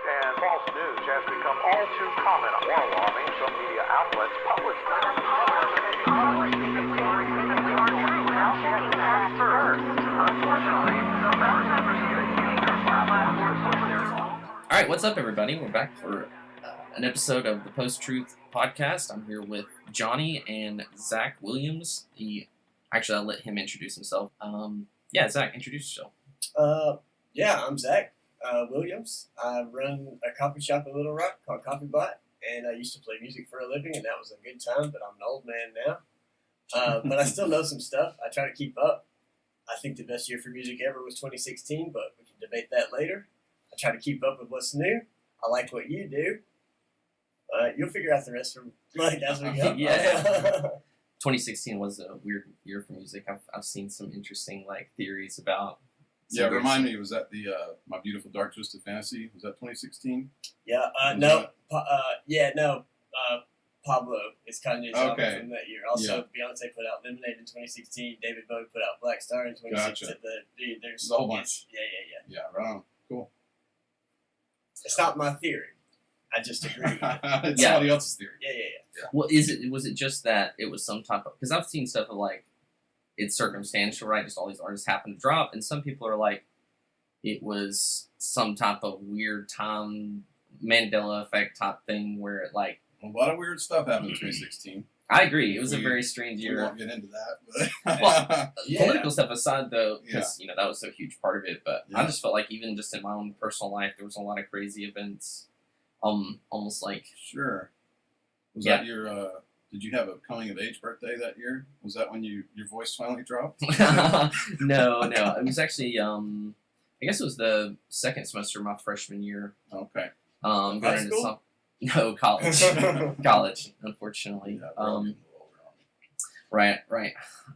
and false news has become all too common. More alarming, some media outlets publish All right, what's up, everybody? We're back for an episode of the Post-Truth podcast. I'm here with Johnny and Zach Williams. Actually, I'll let him introduce himself. Zach, introduce yourself. I'm Zach Williams. I run a coffee shop in Little Rock called Coffee Bot, and I used to play music for a living, and that was a good time, but I'm an old man now. But I still know some stuff. I try to keep up. I think the best year for music ever was 2016, but we can debate that later. I try to keep up with what's new. I like what you do. You'll figure out the rest from as we go. Yeah. 2016 was a weird year for music. I've seen some interesting theories about. Yeah, remind me. Was that the My Beautiful Dark Twisted Fantasy? Was that 2016? Yeah. Pablo is Kanye's album from that year. Also, Beyonce put out Lemonade in 2016. David Bowie put out Black Star in 2016. Gotcha. There's a whole bunch. Yeah. Yeah, right on. Cool. It's not my theory. I just agree with it. It's somebody else's theory. Yeah. Well, was it just that it was some type of... Because I've seen stuff of it's circumstantial, right? Just all these artists happen to drop, and some people are like, it was some type of weird time Mandela effect type thing where it a lot of weird stuff happened in 2016. I agree. It was a very strange year. We won't get into that. But well, political stuff aside, though, because that was a huge part of it. But I just felt like even just in my own personal life, there was a lot of crazy events. Almost like sure. Was that your? Did you have a coming of age birthday that year? Was that when your voice finally dropped? No. It was actually I guess it was the second semester of my freshman year. Okay. High school? No, college, unfortunately. Right.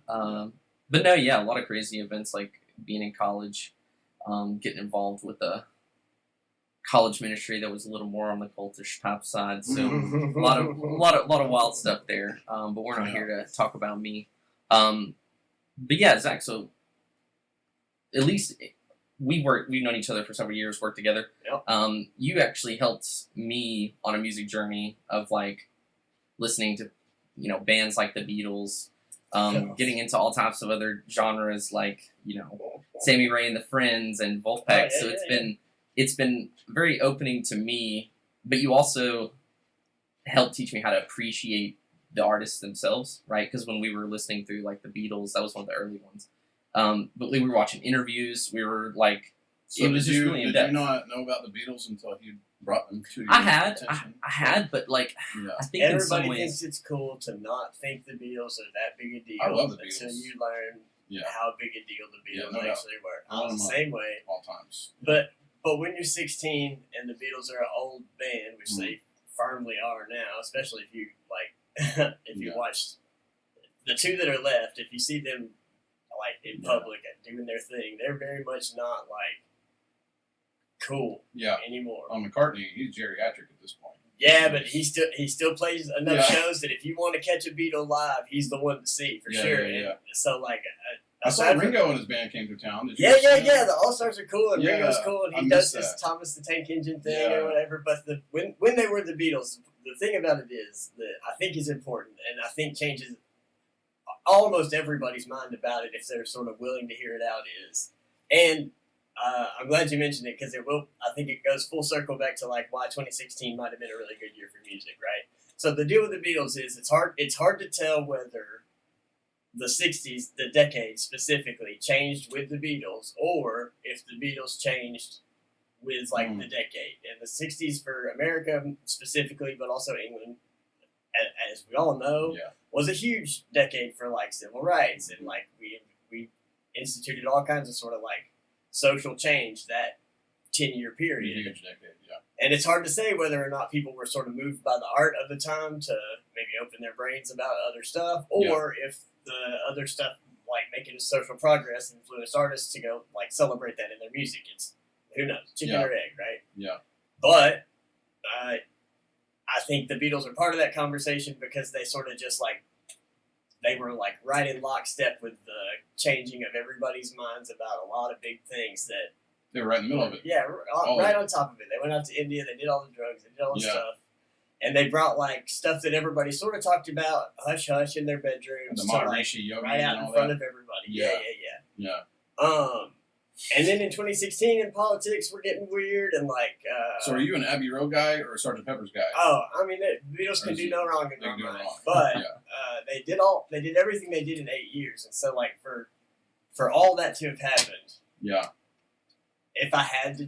But no, a lot of crazy events like being in college, getting involved with a college ministry that was a little more on the cultish type side. So a lot of wild stuff there. But we're not here to talk about me. But yeah, Zach. So at least. We've known each other for several years, worked together. Yep. You actually helped me on a music journey of listening to, bands like the Beatles, getting into all types of other genres Sammy Ray and the Friends and Wolfpack. It's been very opening to me, but you also helped teach me how to appreciate the artists themselves, right? Because when we were listening through the Beatles, that was one of the early ones. But we were watching interviews. We were it was just really in depth. Did you not know about the Beatles until you brought them to your attention? I had, but I think everybody in some ways thinks it's cool to not think the Beatles are that big a deal. I love the Beatles until you learn how big a deal the Beatles actually were. I was the same way. All times. But when you're 16 and the Beatles are an old band, which they firmly are now, especially if you you watch the two that are left, if you see them in public and doing their thing, they're very much not cool anymore. McCartney, he's geriatric at this point. Yeah, but he still plays enough shows that if you want to catch a Beatle live, he's the one to see for sure. Yeah. So I saw Ringo and his band came to town. Yeah. The All Stars are cool, and Ringo's cool, and he does this Thomas the Tank Engine thing or whatever. But when they were the Beatles, the thing about it is that I think is important, and I think changes almost everybody's mind about it if they're sort of willing to hear it out and I'm glad you mentioned it because I think it goes full circle back to why 2016 might have been a really good year for music, right? So the deal with the Beatles is it's hard to tell whether the 60s, the decade specifically, changed with the Beatles or if the Beatles changed with the decade. And the 60s for America specifically, but also England, as we all know, was a huge decade for civil rights, and we instituted all kinds of sort of social change that 10-year period. Huge decade, And it's hard to say whether or not people were sort of moved by the art of the time to maybe open their brains about other stuff, or if the other stuff making a social progress influenced artists to go celebrate that in their music. It's who knows, chicken or egg, right? Yeah. But I think the Beatles are part of that conversation because they sort of just they were right in lockstep with the changing of everybody's minds about a lot of big things that They were right in the middle of it. Yeah, right on top of it. They went out to India. They did all the drugs. They did all the stuff. And they brought like stuff that everybody sort of talked about, hush hush, in their bedrooms, The Maharishi Yogi, right out in front of everybody. Yeah. And then in 2016 in politics, we're getting weird and like. So are you an Abbey Road guy or a Sgt. Pepper's guy? Oh, I mean, the Beatles can do no wrong in my mind, but they did everything they did in 8 years, and so like for all that to have happened. Yeah. If I had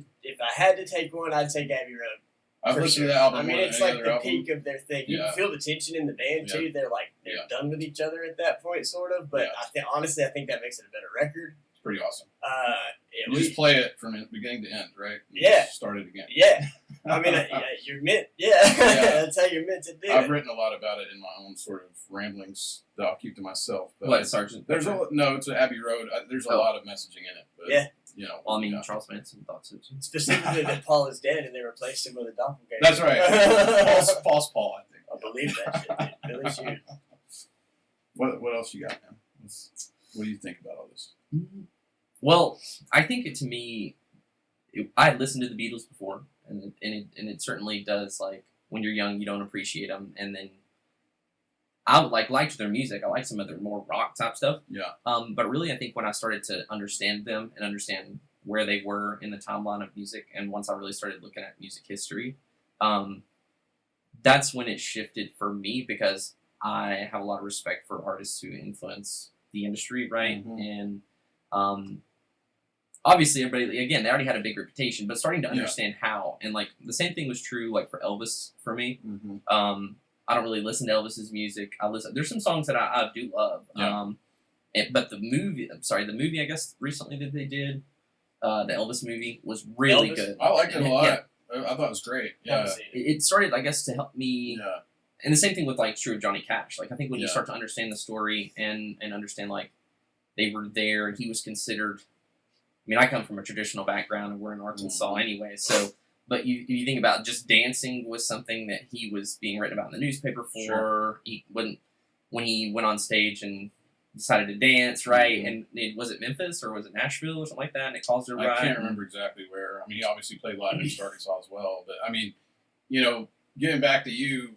to take one, I'd take Abbey Road. I've listened to that album. I mean, it's like the peak of their thing. You can feel the tension in the band too. They're like they're done with each other at that point, sort of. But honestly, I think that makes it a better record. It's pretty awesome. You just play it from beginning to end, right? Start it again. Yeah. I mean, you're meant. That's how you're meant to do it. I've written a lot about it in my own sort of ramblings that I'll keep to myself. But what, Sergeant? It's an Abbey Road. There's a lot of messaging in it. But, you know. Well, I mean, Charles Manson thought so too. Specifically that Paul is dead and they replaced him with a doppelganger. That's right. false Paul, I think. I believe that shit, dude. Really shoot. What else you got, man? What do you think about all this? Well, I think to me, I had listened to the Beatles before, and it certainly does, like, when you're young, you don't appreciate them, and then I liked their music. I liked some of their more rock type stuff. Yeah. But really, I think when I started to understand them and understand where they were in the timeline of music, and once I really started looking at music history, that's when it shifted for me, because I have a lot of respect for artists who influence the industry, right? Mm-hmm. And obviously, everybody, again, they already had a big reputation, but starting to understand how, and like the same thing was true like for Elvis for me. Mm-hmm. I don't really listen to Elvis's music. There's some songs that I do love. Yeah. But the movie I guess recently that they did, the Elvis movie was really good. I liked it a lot. Yeah. I thought it was great. Yeah. It started, I guess, to help me. Yeah. And the same thing with like true of Johnny Cash. Like I think when you start to understand the story and understand like they were there and he was considered. I mean, I come from a traditional background and we're in Arkansas anyway, so. But you think about just dancing was something that he was being written about in the newspaper for. Sure. When he went on stage and decided to dance, right? And was it Memphis or was it Nashville or something like that? And it caused a riot. I can't remember exactly where. I mean, he obviously played live in Arkansas as well. But I mean, you know, getting back to you,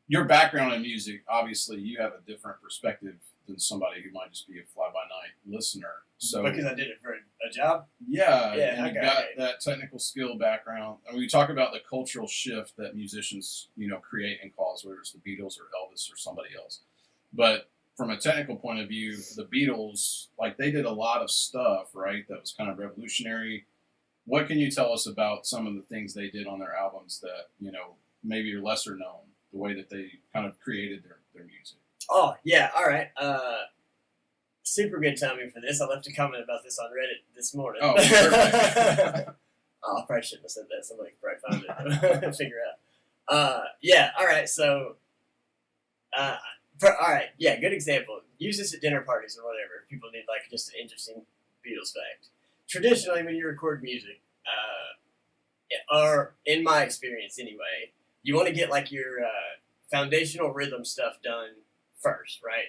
your background in music, obviously, you have a different perspective than somebody who might just be a fly-by-night listener. So because I did it for a job? Yeah, and you got that technical skill background. And we talk about the cultural shift that musicians, you know, create and cause, whether it's the Beatles or Elvis or somebody else. But from a technical point of view, the Beatles, like they did a lot of stuff, right, that was kind of revolutionary. What can you tell us about some of the things they did on their albums that, you know, maybe are lesser known, the way that they kind of created their music? Oh, yeah, all right. Super good timing for this. I left a comment about this on Reddit this morning. Oh, perfect. Oh, I probably shouldn't have said that. Somebody could probably find it and figure out. Yeah, all right. So, all right. Yeah, good example. Use this at dinner parties or whatever. If people need like just an interesting Beatles fact. Traditionally, when you record music, or in my experience anyway, you want to get like your foundational rhythm stuff done first, right?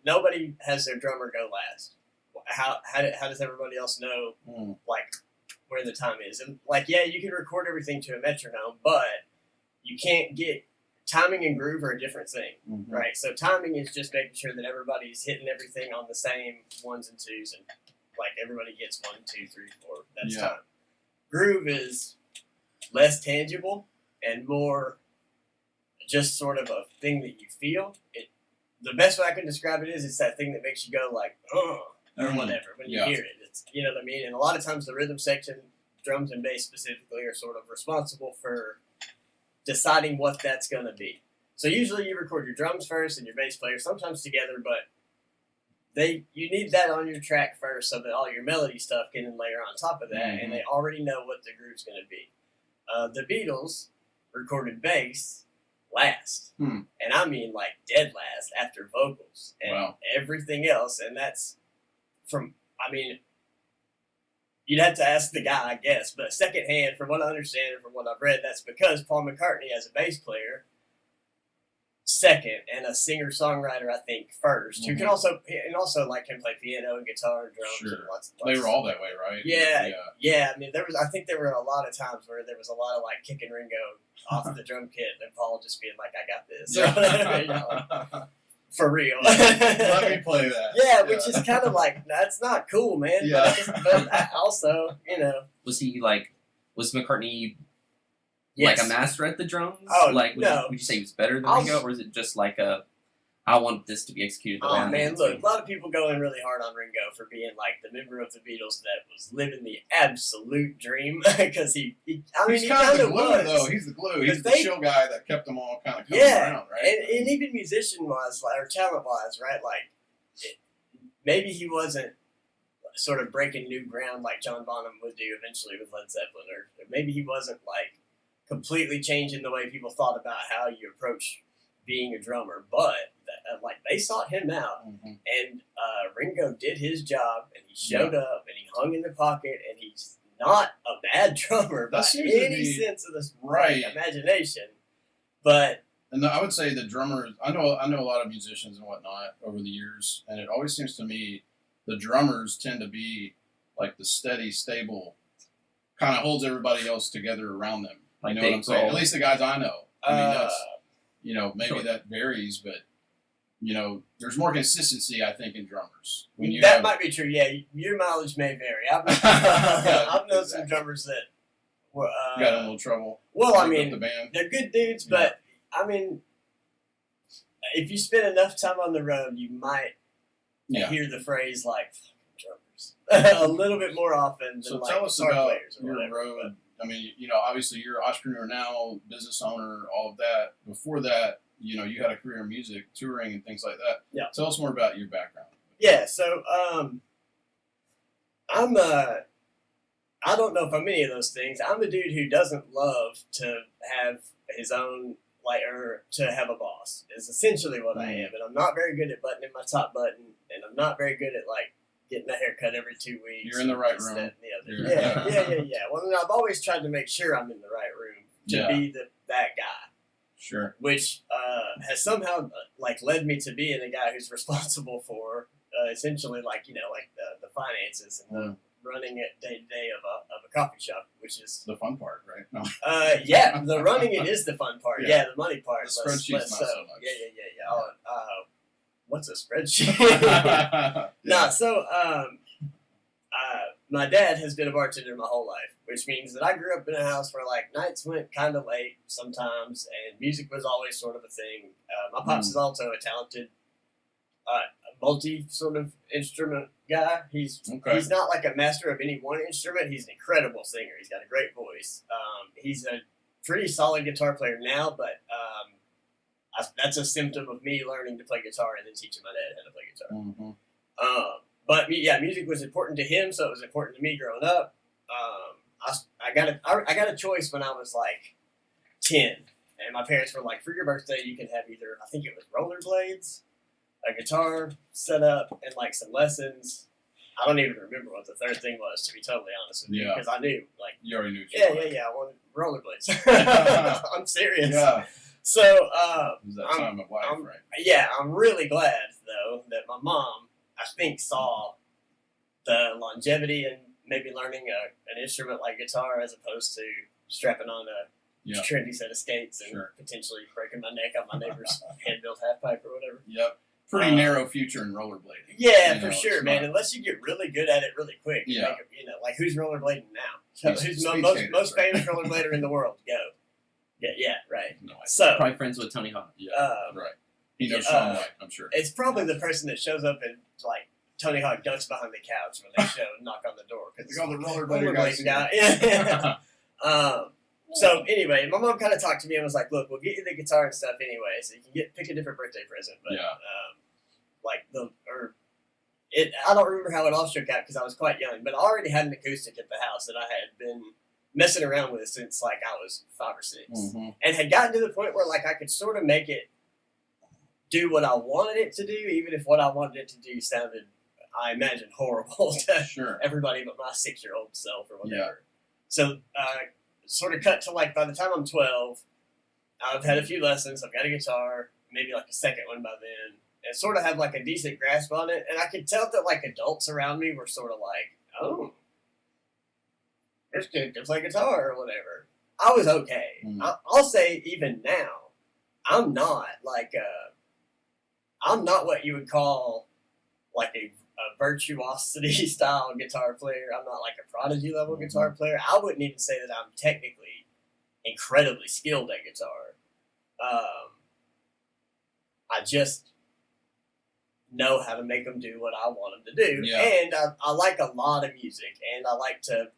Nobody has their drummer go last. How does everybody else know like where the time is? And like, yeah, you can record everything to a metronome, but you can't get timing and groove are a different thing, right? So timing is just making sure that everybody's hitting everything on the same ones and twos, and like everybody gets 1, 2, 3, 4. That's time. Groove is less tangible and more just sort of a thing that you feel. The best way I can describe it is it's that thing that makes you go like, or whatever when you hear it. It's, you know what I mean? And a lot of times the rhythm section, drums and bass specifically, are sort of responsible for deciding what that's going to be. So usually you record your drums first and your bass player, sometimes together, but you need that on your track first so that all your melody stuff can layer on top of that, and they already know what the groove's going to be. The Beatles recorded bass last, and I mean like dead last after vocals and everything else, and that's you'd have to ask the guy, I guess, but secondhand, from what I understand and from what I've read, that's because Paul McCartney, as a bass player, second, and a singer-songwriter, I think, 1st, who Mhm. can also like can play piano and guitar and drums. Sure. And lots They of were all that way, right? yeah. I mean, I think there were a lot of times where there was a lot of like kicking Ringo off the drum kit, and Paul just being like, "I got this," or whatever, you know, for real. Let me play that. Yeah, which is kind of like, that's not cool, man. Yeah. But also, you know. Was McCartney Yes. like a master at the drums? Oh, like no. would you say he was better than Ringo, or is it just like I want this to be executed the way Oh I man, want it to look, be? a lot of people going really hard on Ringo for being like the member of the Beatles that was living the absolute dream, because he He's he kind of the glue, was. though. He's the glue. He's the They- chill guy that kept them all kind of coming Yeah, around, right? and even musician-wise, like, or talent-wise, right? Like, maybe he wasn't sort of breaking new ground like John Bonham would do eventually with Led Zeppelin, or maybe he wasn't like completely changing the way people thought about how you approach being a drummer, but like they sought him out, Mhm. and Ringo did his job, and he showed up, and he hung in the pocket, and he's not a bad drummer by That seems to any be- sense of the right. imagination, but. And I would say the drummers. I know a lot of musicians and whatnot over the years, and it always seems to me the drummers tend to be like the steady, stable, kind of holds everybody else together around them. Like You know what I'm Dave saying? Grohl. At least the guys I know. I mean, that's Uh, maybe Sure. that varies, but there's more consistency, I think, in drummers. When you that have, might be true. Yeah, your mileage may vary. I've Yeah, known some exactly. drummers that were. you got in a little trouble. Well, I break up mean, the band. they're good dudes, but I mean, if you spend enough time on the road, you might Yeah. hear the phrase like "fucking drummers" a little bit more often than So like tell us guitar about players or your whatever. road. I mean, obviously you're an entrepreneur now, business owner, all of that. Before that, you had a career in music, touring, and things like that. Yeah. Tell us more about your background. Yeah, so I'm I don't know if I'm any of those things. I'm a dude who doesn't love to have his own or to have a boss. Is essentially what I am, and I'm not very good at buttoning my top button, and I'm not very good at like getting a haircut every 2 weeks. You're in the right this, room. that, and the You're- other. Yeah. Well, and I've always tried to make sure I'm in the right room to Yeah. be that guy, Sure. which has somehow like led me to being a guy who's responsible for essentially like the finances and the running it day to day of a coffee shop, which is The fun part, right? No. yeah, the running it is the fun part. Yeah. Yeah, the money part. The spreadsheet's not so much. Yeah. What's a spreadsheet? Yeah. Nah, so my dad has been a bartender my whole life, which means that I grew up in a house where like nights went kind of late sometimes, and music was always sort of a thing. My pops is also a talented, multi sort of instrument guy. He's not like a master of any one instrument. He's an incredible singer. He's got a great voice. He's a pretty solid guitar player now, but that's a symptom of me learning to play guitar and then teaching my dad how to play guitar. Mhm. But music was important to him, so it was important to me growing up. I got a choice when I was like 10, and my parents were like, for your birthday, you can have either, I think it was rollerblades, a guitar set up, and like some lessons. I don't even remember what the third thing was, to be totally honest with you, Yeah. because I knew like, You already knew. yeah, I wanted rollerblades. I'm serious. Yeah. So It was that time of life, right? yeah, I'm really glad though that my mom, I think, saw the longevity in maybe learning an instrument like guitar as opposed to strapping on a Yeah. trendy set of skates and Sure. potentially breaking my neck on my neighbor's hand-built half pipe or whatever. Yep. Pretty narrow future in rollerblading. Yeah, You for know, sure, it's man. not- Unless you get really good at it really quick. And Yeah. make it, like who's rollerblading now? Speed Who's the skaters, most right? famous rollerblader in the world? Go. Yeah, right. No idea. So Probably friends with Tony Hawk. Yeah. Right. He knows yeah, Shaun White, I'm sure. it's probably the person that shows up and like Tony Hawk ducks behind the couch when they show and knock on the door because They call the rollerblader guys guy. Yeah. So anyway, my mom kind of talked to me and was like, "Look, we'll get you the guitar and stuff anyway, so you can pick a different birthday present." But Yeah. I don't remember how it all shook out because I was quite young, but I already had an acoustic at the house that I had been messing around with since like I was 5 or 6, Mhm. and had gotten to the point where like I could sort of make it do what I wanted it to do, even if what I wanted it to do sounded, I imagine, horrible to Sure. everybody but my 6-year-old self or whatever. Yeah. So, sort of cut to like by the time I'm 12, I've had a few lessons. I've got a guitar. maybe like a second one by then, and sort of have like a decent grasp on it. And I could tell that like adults around me were sort of like, oh, this kid can play guitar or whatever. I was okay. I'll say even now, I'm not like I'm not what you would call like a virtuosity style guitar player. I'm not like a prodigy level guitar player. I wouldn't even say that I'm technically incredibly skilled at guitar. I just know how to make them do what I want them to do. Yeah. And I like a lot of music, and I like to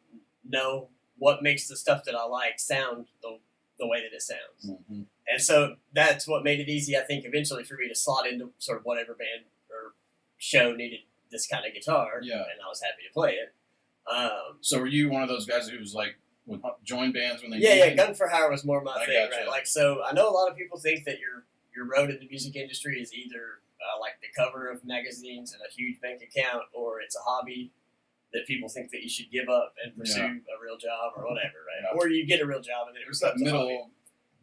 know what makes the stuff that I like sound the way that it sounds. Mm-hmm. And so that's what made it easy, I think, eventually for me to slot into sort of whatever band or show needed this kind of guitar. Yeah. And I was happy to play it. So were you one of those guys who was like, would join bands when they Yeah, Gun for Hire was more my I thing, gotcha. right? Like, so I know a lot of people think that your road in the music industry is either like the cover of magazines and a huge bank account, or it's a hobby that people think that you should give up and pursue a real job or whatever, right? Yeah. Or you get a real job and then it There's that becomes a hobby. middle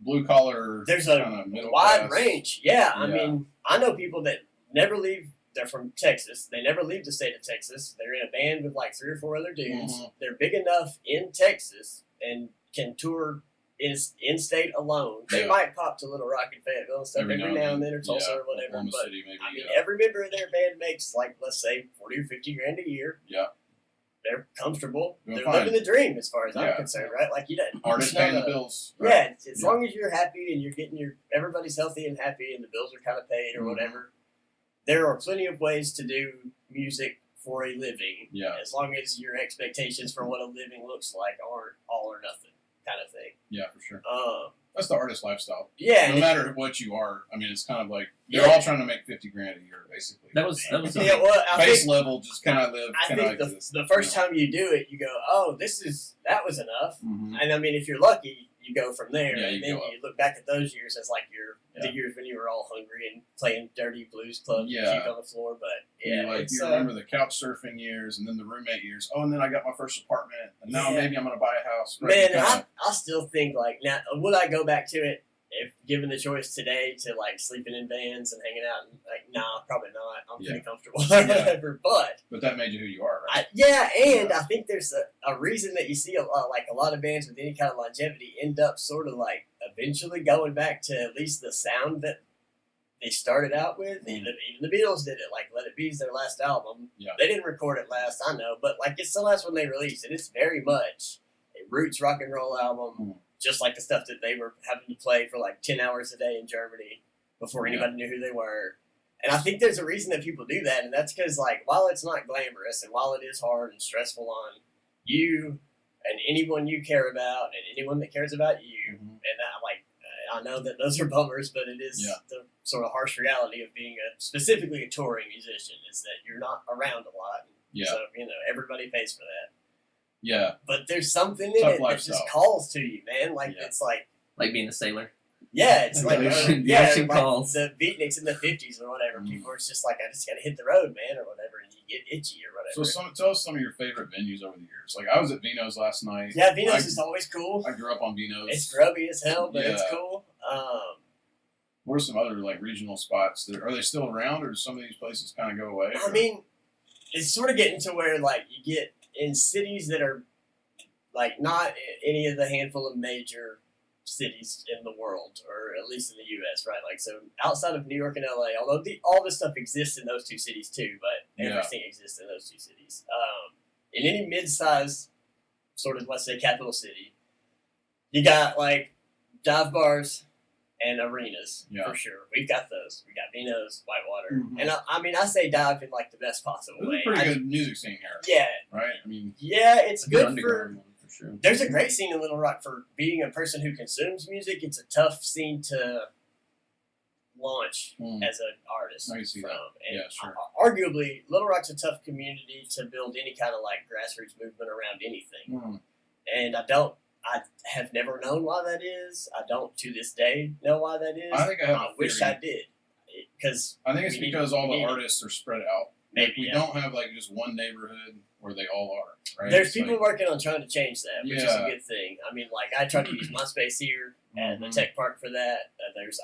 blue collar. There's kind a of middle wide class. range. Yeah, I Yeah. mean, I know people that never leave. They're from Texas. They never leave the state of Texas. They're in a band with like 3 or 4 other dudes. Mhm. They're big enough in Texas and can tour in state alone. They Yeah. might pop to Little Rock and Fayetteville and stuff every now and then, or Tulsa yeah, or whatever. Oklahoma But City, maybe, I mean, yeah. every member of their band makes like, let's say, 40 or 50 grand a year. Yeah. They're comfortable. Doing They're fine. living the dream, as far as Yeah. I'm concerned, right? Like, you don't. Artists it's not paying the a- bills. Yeah, Right? as Yeah. long as you're happy and you're getting everybody's healthy and happy and the bills are kind of paid or Mhm. whatever. There are plenty of ways to do music for a living. Yeah. As long as your expectations for what a living looks like aren't all or nothing kind of thing. Yeah, for sure. Um, That's the artist lifestyle. yeah. No and matter what you are, I mean, it's kind of like they're Yeah. all trying to make 50 grand a year, basically. That was yeah, well, I Base think, level, just kind of live. I Kind of think like this. the first time you do it, you go, oh, that was enough. Mhm. And I mean, if you're lucky, you go from there. Yeah, and you then go up. you look back at those years as like the Yeah. years when you were all hungry and playing dirty blues clubs Yeah. and puke on the floor. But yeah, Like it's, you remember the couch surfing years, and then the roommate years. Oh, and then I got my first apartment, and now Yeah. maybe I'm going to buy a house. Right? man, Kinda- I still think like now, would I go back to it if given the choice today to like sleeping in vans and hanging out? And like, nah, probably not. I'm pretty comfortable or whatever. But but that made you who you are, right? I think there's a reason that you see a lot of bands with any kind of longevity end up sort of like eventually going back to at least the sound that they started out with. Mm. Even the Beatles did it. Like Let It Be's their last album. Yeah. They didn't record it last, I know, but like it's the last one they released, and it's very much a roots rock and roll album, Mm. just like the stuff that they were having to play for like 10 hours a day in Germany before anybody knew who they were. And I think there's a reason that people do that, and that's because, like, while it's not glamorous and while it is hard and stressful on you and anyone you care about and anyone that cares about you, Mhm. and I know that those are bummers, but it is Yeah. the sort of harsh reality of being specifically a touring musician is that you're not around a lot. Yeah. So, everybody pays for that. Yeah. But there's something in Tough it that lifestyle. just calls to you, man. Like, Yeah. it's like, like being a sailor. yeah, it's like, The ocean- the ocean like calls. the beatniks in the 50s or whatever. Mm. People are just like, I just got to hit the road, man, or whatever, and you get itchy or whatever. So tell us some of your favorite venues over the years. Like I was at Vino's last night. yeah, Vino's I- is always cool. I grew up on Vino's. It's grubby as hell, but it's Yeah. cool. What are some other like regional spots? Are they still around, or do some of these places kind of go away? I mean, it's sort of getting to where, like, you get in cities that are, like, not any of the handful of major cities in the world, or at least in the U.S., right? Like, so outside of New York and L.A., although all this stuff exists in those two cities too, but Yeah. everything exists in those two cities. In any mid-sized sort of, let's say, capital city, you got, like, dive bars and arenas, Yeah. for sure. We've got those. We got Vino's, Whitewater. Mhm. And I mean, I say dive in, like, the best possible There's way. a pretty I- good music scene here, Yeah, right? I mean, it's A good for. underground one for sure. There's a great scene in Little Rock for being a person who consumes music. It's a tough scene to launch Mm. as an artist I can see from. that. And Yeah, sure. Arguably, Little Rock's a tough community to build any kind of like grassroots movement around anything. Mm. And I have never known why that is. I don't to this day know why that is. I think I have a wish theory. I did. Because I think it's we need- because all we the need it. artists are spread out. Maybe, Like, we yeah. don't have like just one neighborhood where they all are. Right? There's It's people like, working on trying to change that, which is a Yeah. good thing. I mean, like, I try to use MySpace here at the Mhm. tech park for that. There's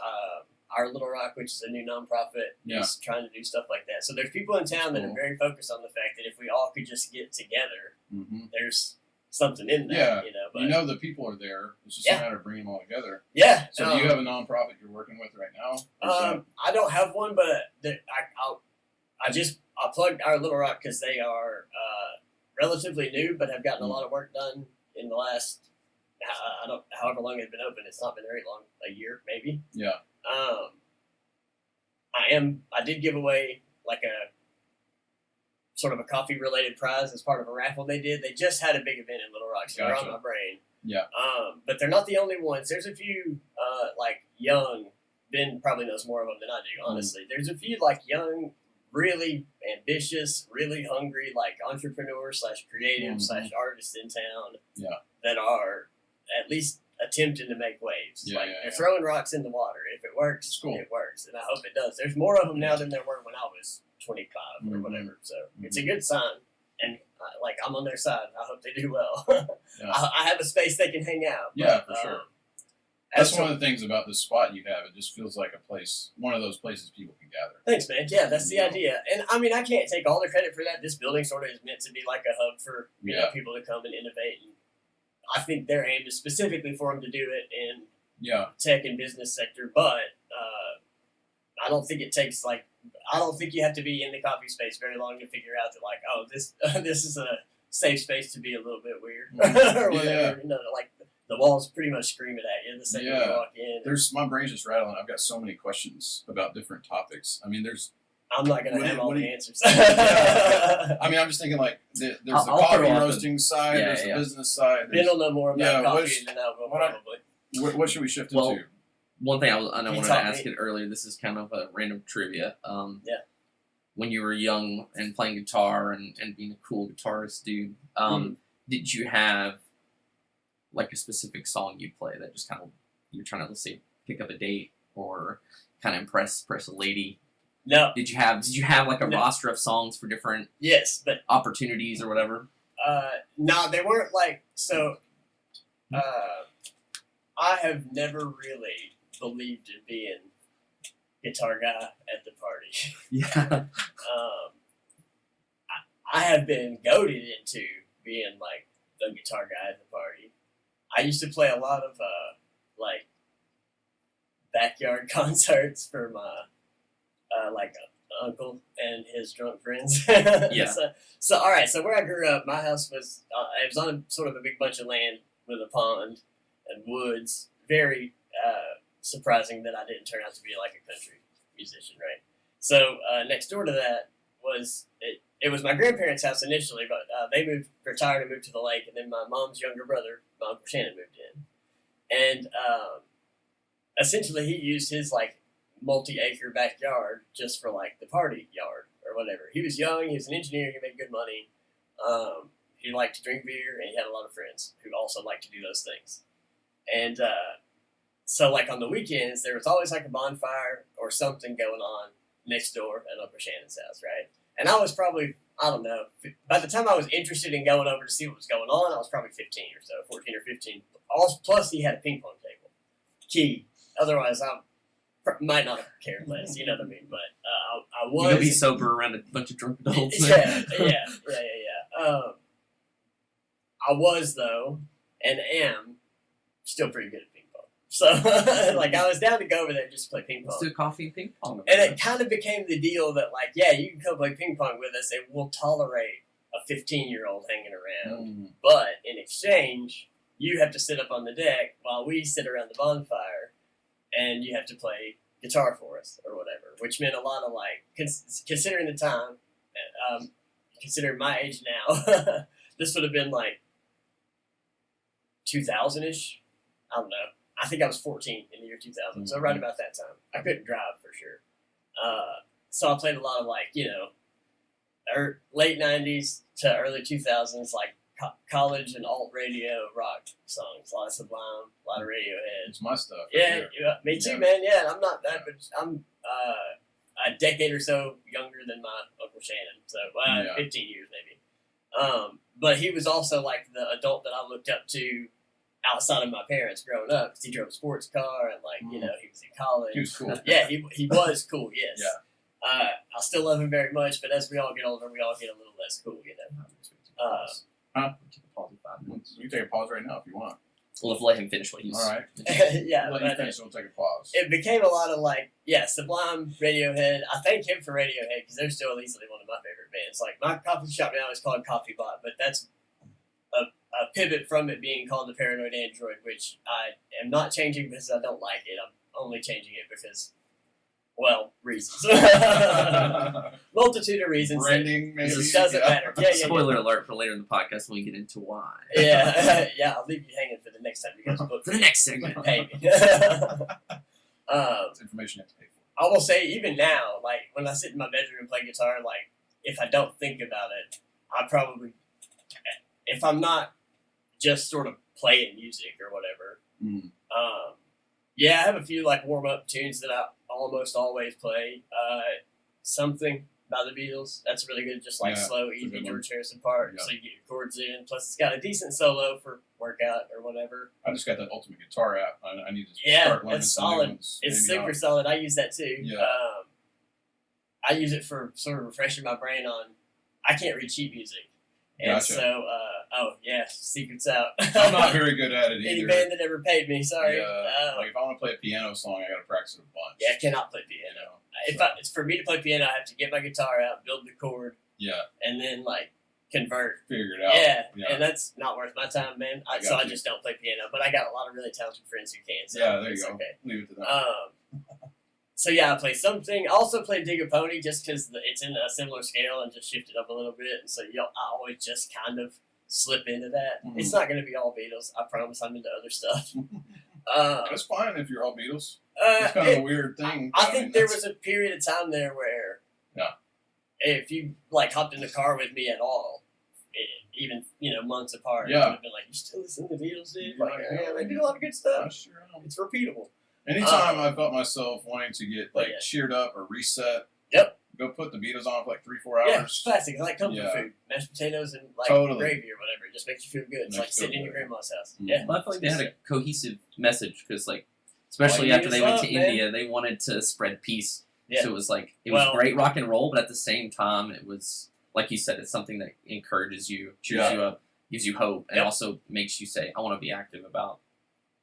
Our Little Rock, which is a new nonprofit, is trying to do stuff like that. So there's people in town that are very focused on the fact that if we all could just get together, there's something in there. But, the people are there. It's just a matter of bringing them all together. Yeah. So do you have a nonprofit you're working with right now? I don't have one, but I plugged Our Little Rock because they are relatively new, but have gotten a lot of work done in the last however long they've been open. It's not been very long, a year maybe. Yeah. I did give away like a sort of a coffee related prize as part of a raffle they did. They just had a big event in Little Rock, so they're on my brain. Yeah. But they're not the only ones. There's a few like young. Ben probably knows more of them than I do, honestly. There's a few like young, really ambitious, really hungry, like entrepreneurs / creative / artists in town. Yeah. That are at least attempting to make waves. They're throwing rocks in the water. If it works, it works, and I hope it does. There's more of them now than there were when I was 25 or whatever. So it's a good sign, and I'm on their side. I hope they do well. I have a space they can hang out. For sure. That's one of the things about this spot you have. It just feels like a place, one of those places people can gather. Thanks, man. Yeah, that's the idea. And I mean, I can't take all the credit for that. This building sort of is meant to be like a hub for people to come and innovate. And I think their aim is specifically for them to do it in tech and business sector. But I don't think it takes I don't think you have to be in the coffee space very long to figure out that this is a safe space to be a little bit weird or whatever. The walls pretty much scream it at you the second you walk in. My brain's just rattling. I've got so many questions about different topics. I mean, I'm not going to have all the answers. I mean, I'm just thinking there's the coffee roasting side, there's the business side. Ben will know more about coffee than I will probably. What should we shift into? One thing I wanted to ask it earlier. This is kind of a random trivia. When you were young and playing guitar and being a cool guitarist, dude, did you have like a specific song you play that just kind of you're trying to, let's say, pick up a date or kind of impress a lady? No. Did you have like a roster of songs for different but opportunities or whatever? No, they weren't like so. I have never really believed in being guitar guy at the party. Yeah. I have been goaded into being like the guitar guy at the party. I used to play a lot of backyard concerts for my uncle and his drunk friends. Yeah. So all right. So where I grew up, my house was it was on sort of a big bunch of land with a pond and woods. Very surprising that I didn't turn out to be like a country musician, right? So next door to that was it was my grandparents' house initially, but they retired and moved to the lake, and then my mom's younger brother, my Uncle Shannon, moved in. And essentially he used his multi-acre backyard just for the party yard or whatever. He was young, he was an engineer, he made good money. He liked to drink beer, and he had a lot of friends who also liked to do those things. And so on the weekends, there was always a bonfire or something going on next door at Uncle Shannon's house, right? And I was probably, I don't know, by the time I was interested in going over to see what was going on, I was probably 15 or so, 14 or 15. Plus, he had a ping pong table. Key. Otherwise, I might not have cared less, you know what I mean? But I was... You could be sober around a bunch of drunk adults. Yeah. I was, though, and am, still pretty good at ping pong. So, I was down to go over there just to play ping pong. Let's do coffee and ping pong. And it kind of became the deal that, you can come play ping pong with us, and we'll tolerate a 15-year-old hanging around. But in exchange, you have to sit up on the deck while we sit around the bonfire, and you have to play guitar for us or whatever, which meant a lot of, considering the time, considering my age now, this would have been, 2000-ish. I don't know. I think I was 14 in the year 2000, so right about that time. I couldn't drive for sure. So I played a lot of late 90s to early 2000s, college and alt radio rock songs. A lot of Sublime, a lot of Radiohead. It's my stuff. Yeah, me too, man. Yeah, I'm not that, but I'm a decade or so younger than my Uncle Shannon, so 15 years maybe. But he was also the adult that I looked up to outside of my parents growing up, because he drove a sports car and like you know he was in college. He was cool. Yeah, he was cool. Yes. Yeah. I still love him very much, but as we all get older, we all get a little less cool, you know. Take a pause in 5 minutes. You can take a pause right now if you want. We'll let him finish what he's. All right. Yeah, We'll let you finish, so we'll take a pause. it became a lot of like, Sublime, Radiohead. I thank him for Radiohead because they're still easily one of my favorite bands. Like my coffee shop now is called Coffee Bot, but that's a pivot from it being called the Paranoid Android, which I am not changing because I don't like it. I'm only changing it because, well, reasons. Multitude of reasons. Branding, maybe. It doesn't matter. Yeah. Spoiler alert for later in the podcast when we get into why. Yeah, I'll leave you hanging for the next time you guys book. For the next segment. Pay me. It's information you have to pay for. I will say, even now, like when I sit in my bedroom and play guitar, like if I don't think about it, I probably, if I'm not just sort of playing music or whatever, I have a few like warm up tunes that I almost always play. Something by the Beatles, that's really good, just like slow, easy George Harrison part, so you get your chords in. Plus, it's got a decent solo for workout or whatever. I just got that Ultimate Guitar app. I need to start learning that's some solid. new ones. It's Maybe super not. solid. I use that too. Yeah. I use it for sort of refreshing my brain on. I can't read sheet music, and Gotcha. so secrets out. I'm not very good at it Any either. band that ever paid me, sorry. Like if I want to play a piano song, I got to practice it a bunch. I cannot play piano. It's for me to play piano, I have to get my guitar out, build the chord, and then like convert. Figure it out. Yeah, and that's not worth my time, man. I just don't play piano. But I got a lot of really talented friends who can. So there you go. Okay. Leave it to them. So I play something. I also play Dig a Pony just because it's in a similar scale and just shift it up a little bit. And so I always just kind of slip into that. Mm-hmm. It's not going to be all Beatles. I promise I'm into other stuff. That's fine if you're all Beatles. It's kind of a weird thing. I think there was a period of time there where if you like hopped in the car with me at all, even months apart, you would have been like, "You still listen to the Beatles, dude?" Like, they do a lot of good stuff. Sure am. It's repeatable. Anytime I felt myself wanting to get cheered up or reset, go put the Beatles on for like 3-4 hours. Yeah, it's classic. Like comfort food, mashed potatoes and like gravy or whatever. It just makes you feel good. It's like sitting in your grandma's house. Mm-hmm. Yeah, well, I feel like they had a cohesive message because, like, especially after they went to India, they wanted to spread peace. Yeah. So it was like it was great rock and roll, but at the same time, it was like you said, it's something that encourages you, cheers you up, gives you hope, and also makes you say, "I want to be active about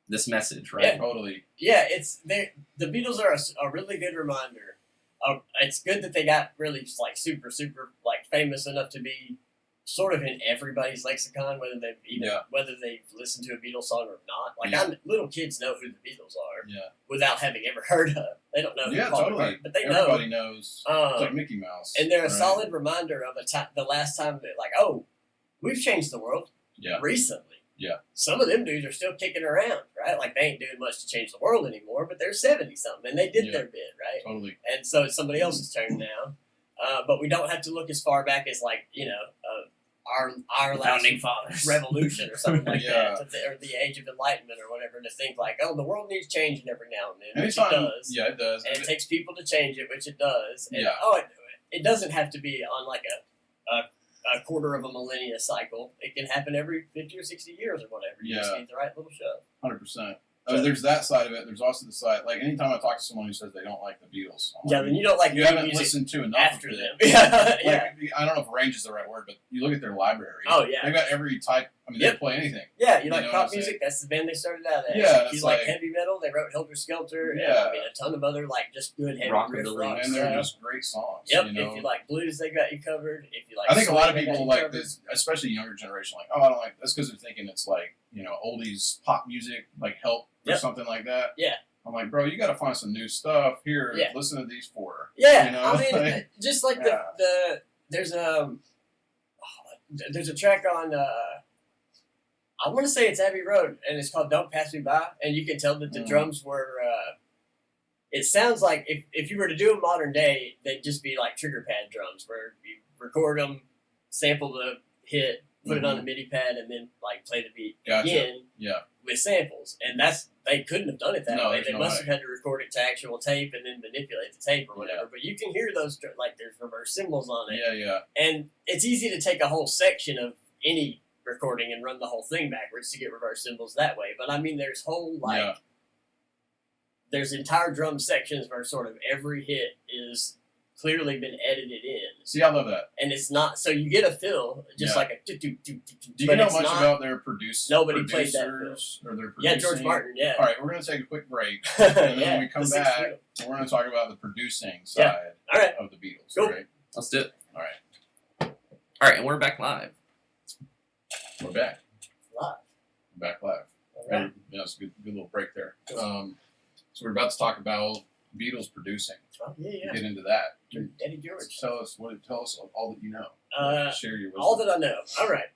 this message." Right? Yeah, totally. Yeah, the Beatles are a really good reminder. It's good that they got really like super like famous enough to be sort of in everybody's lexicon, whether they've listened to a Beatles song or not. Like little kids know who the Beatles are without having ever heard of. They don't know who Paul McCartney, but they know. Everybody knows. It's like Mickey Mouse, and they're a solid reminder of the last time that like, oh, we've changed the world recently. Yeah. Some of them dudes are still kicking around, right? Like, they ain't doing much to change the world anymore, but they're 70-something, and they did their bit, right? Totally. And so it's somebody else's turn now. But we don't have to look as far back as, like, our founding last fathers revolution or something like that, or the Age of Enlightenment or whatever, to think, like, oh, the world needs changing every now and then, which it does. Yeah, it does. And it takes people to change it, which it does. And, it doesn't have to be on, like, a quarter of a millennia cycle. It can happen every 50 or 60 years or whatever. You just need the right little shove. 100%. There's that side of it. There's also the side, like, anytime I talk to someone who says they don't like the Beatles, then you don't like you haven't listened to enough after of them. Like, I don't know if range is the right word, but you look at their library. Oh, yeah. They've got every type. I mean, they play anything. Yeah, you like pop music? That's the band they started out as. Yeah, if you like heavy metal, they wrote Helter Skelter. Yeah. And, a ton of other, like, just good heavy rock riff rock and they're just great songs. Yep. You know? If you like blues, they got you covered. If you like I think a lot of swing, people like this, especially younger generation, like, oh, I don't like that's because they're thinking it's like, oldies pop music, like Help or something like that. Yeah. I'm like, bro, you got to find some new stuff here. Yeah. Listen to these four. Yeah. I mean, just like there's a track on, I want to say it's Abbey Road, and it's called Don't Pass Me By, and you can tell that the drums were, it sounds like if you were to do them modern day, they'd just be like trigger pad drums, where you record them, sample the hit, put it on the MIDI pad, and then like play the beat again with samples. And they couldn't have done it that way. They must have had to record it to actual tape and then manipulate the tape or whatever. But you can hear those, like, there's reverse cymbals on it. Yeah. And it's easy to take a whole section of any recording and run the whole thing backwards to get reverse cymbals that way. But I mean, there's whole there's entire drum sections where sort of every hit is clearly been edited in. See, I love that. And it's not, so you get a fill, just like a do you know much about their nobody played that fill. Or their producing? Yeah, George Martin, yeah. All right, we're going to take a quick break. And then when we come back, we're going to talk about the producing side of the Beatles. Cool. Right? Let's do it. All right. All right, and we're back live. We're back. Live. Back live. All right. Yeah, it's a good little break there. So we're about to talk about Beatles producing. Oh, yeah. Get into that. Eddie George. Tell us all that you know. Share your wisdom. All that I know. All right.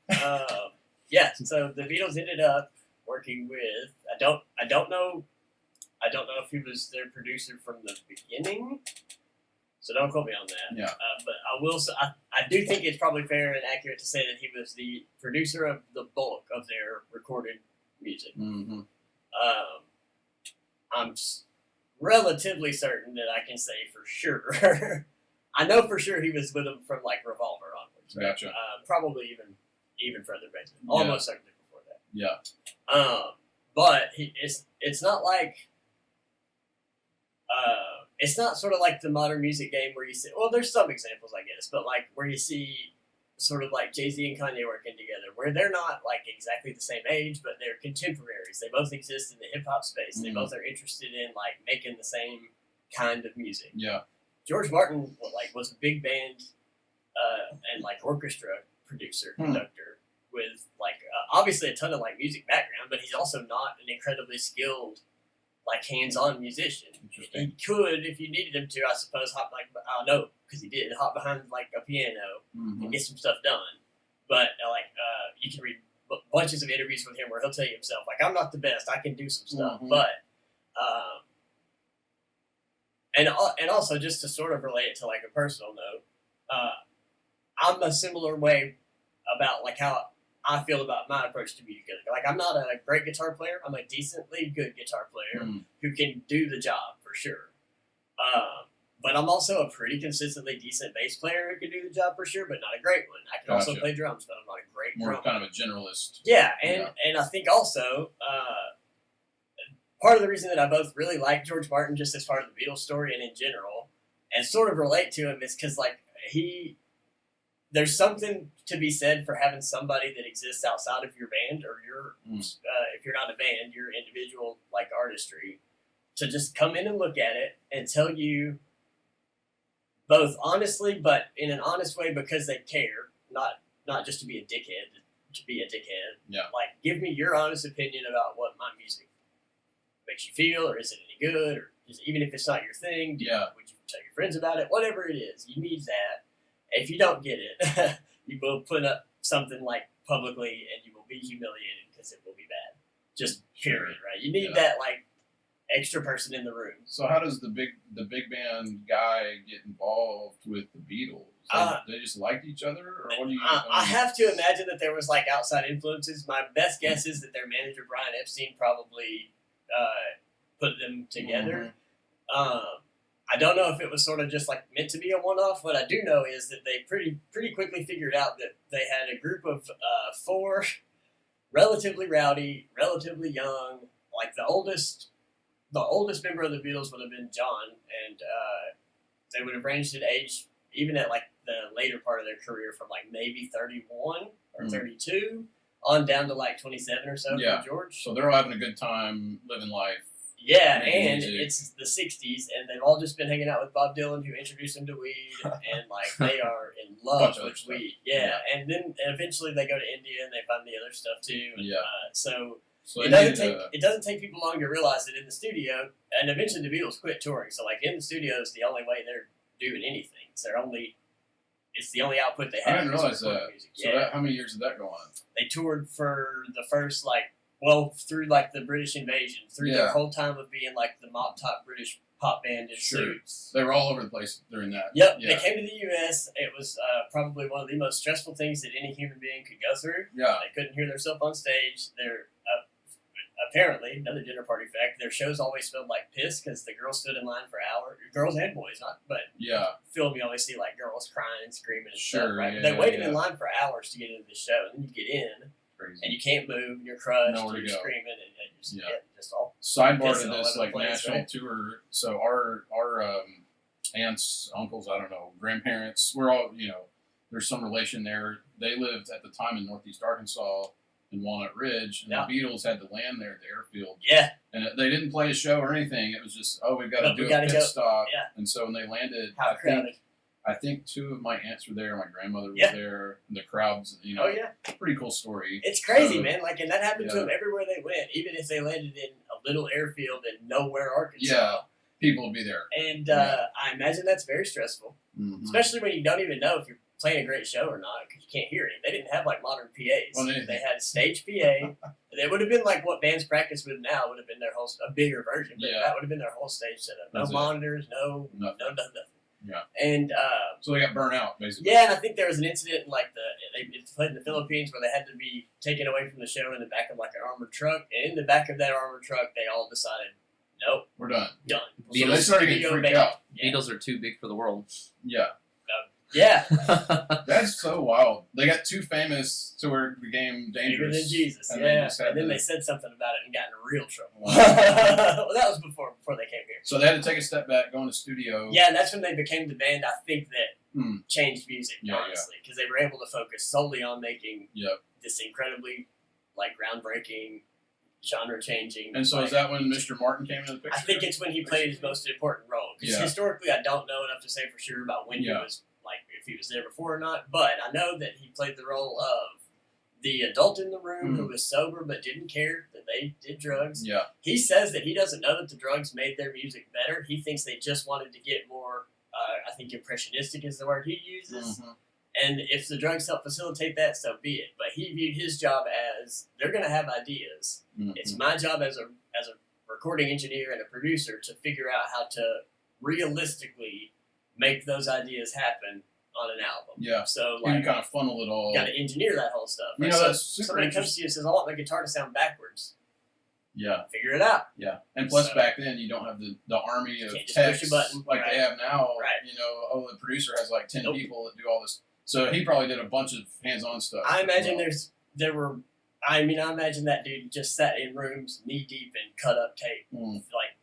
Yeah. So the Beatles ended up working with. I don't know if he was their producer from the beginning. So don't quote me on that. Yeah. But I will. I do think it's probably fair and accurate to say that he was the producer of the bulk of their recorded music. Mm-hmm. I'm relatively certain that I can say for sure. I know for sure he was with them from like Revolver onwards. Right? Gotcha. Probably even further back. Almost certainly before that. Yeah. But it's not like it's not sort of like the modern music game where you see. Well, there's some examples, I guess, but like where you see sort of like Jay-Z and Kanye working together, where they're not like exactly the same age, but they're contemporaries. They both exist in the hip hop space. They both are interested in like making the same kind of music. Yeah. George Martin was a big band and like orchestra producer, conductor with like obviously a ton of like music background, but he's also not an incredibly skilled like hands-on musician. Interesting. He could, if you needed him to, I suppose, hop like I don't know, because he did hop behind like a piano and get some stuff done. But you can read bunches of interviews with him where he'll tell you himself, like, I'm not the best, I can do some stuff, but and also just to sort of relate it to like a personal note, I'm a similar way about like how I feel about my approach to music. Like, I'm not a great guitar player. I'm a decently good guitar player who can do the job for sure. But I'm also a pretty consistently decent bass player who can do the job for sure, but not a great one. I can also play drums, but I'm not a great drummer. More kind of a generalist. Yeah, and I think also part of the reason that I both really like George Martin just as far as the Beatles story and in general, and sort of relate to him, is because like there's something to be said for having somebody that exists outside of your band or your, if you're not a band, your individual like artistry, to just come in and look at it and tell you both honestly, but in an honest way because they care, not just to be a dickhead, Yeah. Like, give me your honest opinion about what my music makes you feel, or is it any good, or even if it's not your thing, would you tell your friends about it? Whatever it is, you need that. If you don't get it, you will put up something like publicly and you will be humiliated because it will be bad. Just period, right? You need that like extra person in the room. So how does the big band guy get involved with the Beatles? They just liked each other, or what do you? I have to imagine that there was like outside influences. My best guess is that their manager Brian Epstein probably put them together. I don't know if it was sort of just like meant to be a one-off. What I do know is that they pretty quickly figured out that they had a group of 4 relatively rowdy, relatively young. Like the oldest member of the Beatles would have been John, and they would have ranged in age even at like the later part of their career from like maybe 31 or 32 on down to like 27 or so for George. So they're all having a good time living life. Yeah, and it's the 60s, and they've all just been hanging out with Bob Dylan, who introduced them to weed, and like they are in love with weed. Yeah, and then eventually they go to India and they find the other stuff too. And, so it doesn't take people long to realize that in the studio, and eventually the Beatles quit touring. So like in the studio is the only way they're doing anything. It's the only output they have. I didn't realize that. Music. So how many years did that go on? They toured for the first through like the British invasion, through their whole time of being like the mop top British pop band in suits. They were all over the place during that. Yep, they came to the U.S. It was probably one of the most stressful things that any human being could go through. Yeah. They couldn't hear themselves on stage. They're apparently, another dinner party fact, their shows always smelled like piss because the girls stood in line for hours. Girls and boys, film you always see like girls crying and screaming and stuff, right? They waited in line for hours to get into the show, and then you get in, Crazy. and you can't move, and you're crushed, Nowhere to you're go. screaming, and you're just, Yeah. just all. Sidebar Pissing to all this over the like place, national right? tour. So our aunts, uncles, I don't know, grandparents, we're all there's some relation there. They lived at the time in Northeast Arkansas in Walnut Ridge, and Yeah. the Beatles had to land there at the airfield. Yeah. And they didn't play a show or anything. It was just, we've got to do We a gotta pit go. stop. Yeah. And so when they landed, How crowded. I think two of my aunts were there. My grandmother was Yeah. there. And the crowds, Oh yeah. pretty cool story. It's crazy, So, man. Like, and that happened to yeah. them everywhere they went. Even if they landed in a little airfield in nowhere, Arkansas. Yeah. People will be there. And Yeah. I imagine that's very stressful, Mm-hmm. especially when you don't even know if you're playing a great show or not because you can't hear it. They didn't have like modern PAs. Well, they had a stage PA. It would have been like what bands practice with now. Would have been their whole a bigger version, but Yeah. that would have been their whole stage setup. No That's it. monitors, no Nothing. nothing. Yeah. And So they got burnt out, basically. yeah, and I think there was an incident in like it's played in the Philippines where they had to be taken away from the show in the back of like an armored truck, and in the back of that armored truck, they all decided, nope, We're done. done. So they started getting Studio freaked band. out. Yeah. Beatles are too big for the world. Yeah. Yeah, That's so wild. They got too famous to where it became bigger dangerous. than Jesus. And they Yeah, just had and then to- they said something about it and got in real trouble. Wow. Well, that was before they came here. So they had to take a step back, go in the studio. Yeah, and that's when they became the band. I think that Hmm. changed music, Yeah, honestly, because they were able to focus solely on making Yep. this incredibly like groundbreaking, genre changing. And so like, is that when Mr. Martin came into the picture? I think it's when he played his most important role. Because Yeah. historically, I don't know enough to say for sure about when he Yeah. was, like, if he was there before or not. But I know that he played the role of the adult in the room who was sober but didn't care that they did drugs. Yeah. He says that he doesn't know that the drugs made their music better. He thinks they just wanted to get more, I think impressionistic is the word he uses. Mhm. And if the drugs help facilitate that, so be it. But he viewed his job as they're going to have ideas. Mhm. It's my job as a recording engineer and a producer to figure out how to realistically make those ideas happen on an album. Yeah. So You like, can kind of funnel it all. you got to engineer that whole stuff. You Right? know, So that's super somebody comes to you and says, "I want my guitar to sound backwards." Yeah. Figure it out. Yeah. And plus So- back then you don't have the army of Can't just push a techs button. like Right. they have now. Right. The producer has like 10 Nope. people that do all this. So he probably did a bunch of hands-on stuff. I imagine as I imagine that dude just sat in rooms knee deep in cut up tape, well. like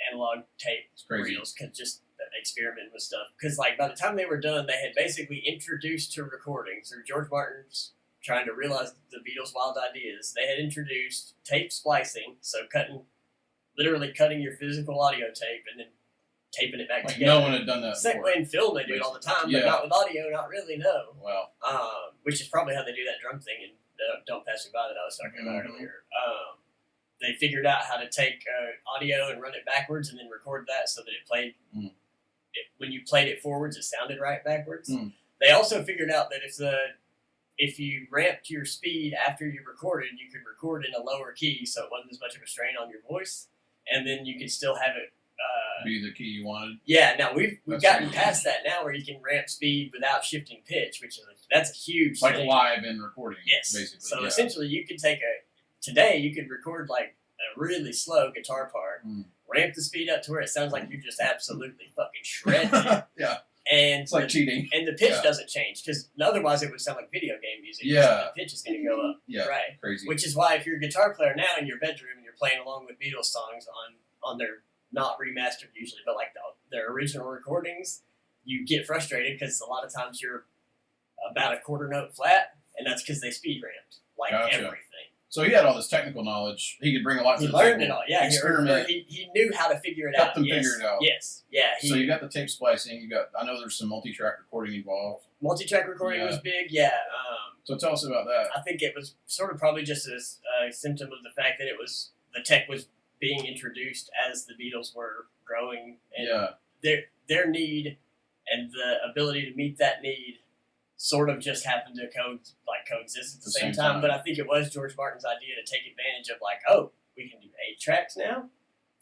analog tape It's crazy. reels, just experimenting with stuff. Because like by the time they were done, they had basically introduced to recording through George Martin's trying to realize the Beatles' wild ideas. They had introduced tape splicing, so literally cutting your physical audio tape and then taping it back Like together. no one had done that Second before. way in film, they do it all the time, Yeah. but not with audio, not really, no. Wow. Which is probably how they do that drum thing in Don't Pass Me By that I was talking about Mhm. earlier. They figured out how to take audio and run it backwards and then record that so that it played. Mm. When you played it forwards, it sounded right backwards. Mm. They also figured out that if you ramped your speed after you recorded, you could record in a lower key, so it wasn't as much of a strain on your voice, and then you could still have it. Be the key you wanted. Yeah, now we've That's gotten crazy. past that now, where you can ramp speed without shifting pitch, that's a huge Like thing. live in recording. Yes. Basically. So yeah. essentially, you could today you could record like a really slow guitar part, Mm. ramp the speed up to where it sounds like you just absolutely fucking shredded it, Yeah. and It's like cheating. the pitch Yeah. doesn't change because otherwise it would sound like video game music. Yeah. The pitch is going to go up. Yeah. Right. Crazy. Which is why if you're a guitar player now in your bedroom and you're playing along with Beatles songs on their not remastered usually, but like their original recordings, you get frustrated because a lot of times you're about a quarter note flat, and that's because they speed ramped like Gotcha. everything. So he had all this technical knowledge. He could bring a lot to He the learned table. it all. Yeah, Experiment. he knew how to figure it Helped out. them Yes. figure it out. Yes. Yeah. So you got the tape splicing. I know there's some multi-track recording involved. Multi-track recording Yeah. was big. Yeah. So tell us about that. I think it was sort of probably just a symptom of the fact that the tech was being introduced as the Beatles were growing, and Yeah. their need and the ability to meet that need sort of just happened to coexist at the same time. But I think it was George Martin's idea to take advantage of like, oh, we can do 8 tracks now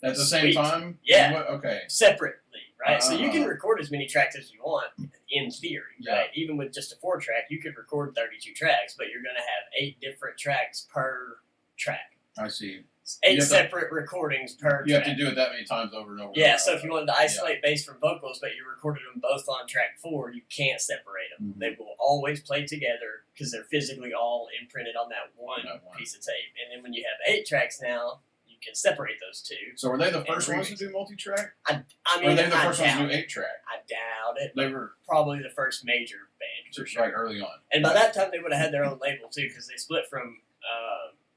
At the Sweet. same time? Yeah. Okay. separately, right? So you can Ah. record as many tracks as you want in theory, Yeah. right? Even with just a 4-track, you could record 32 tracks, but you're going to have 8 different tracks per track. I see. 8 separate recordings per You track. have to do it that many times over and over. Yeah, and so over. if you wanted to isolate bass from vocals, but you recorded them both on track 4, you can't separate them. Mhm. They will always play together because they're physically all imprinted on that one That one. piece of tape. And then when you have 8 tracks now, you can separate those two. So were they the first And ones to do multi-track? I Or mean, were they the I first ones to doubt do it. 8-track? I doubt it. They were Probably the first major band for just sure. like early on. And by that time, they would have had their own label too, because they split from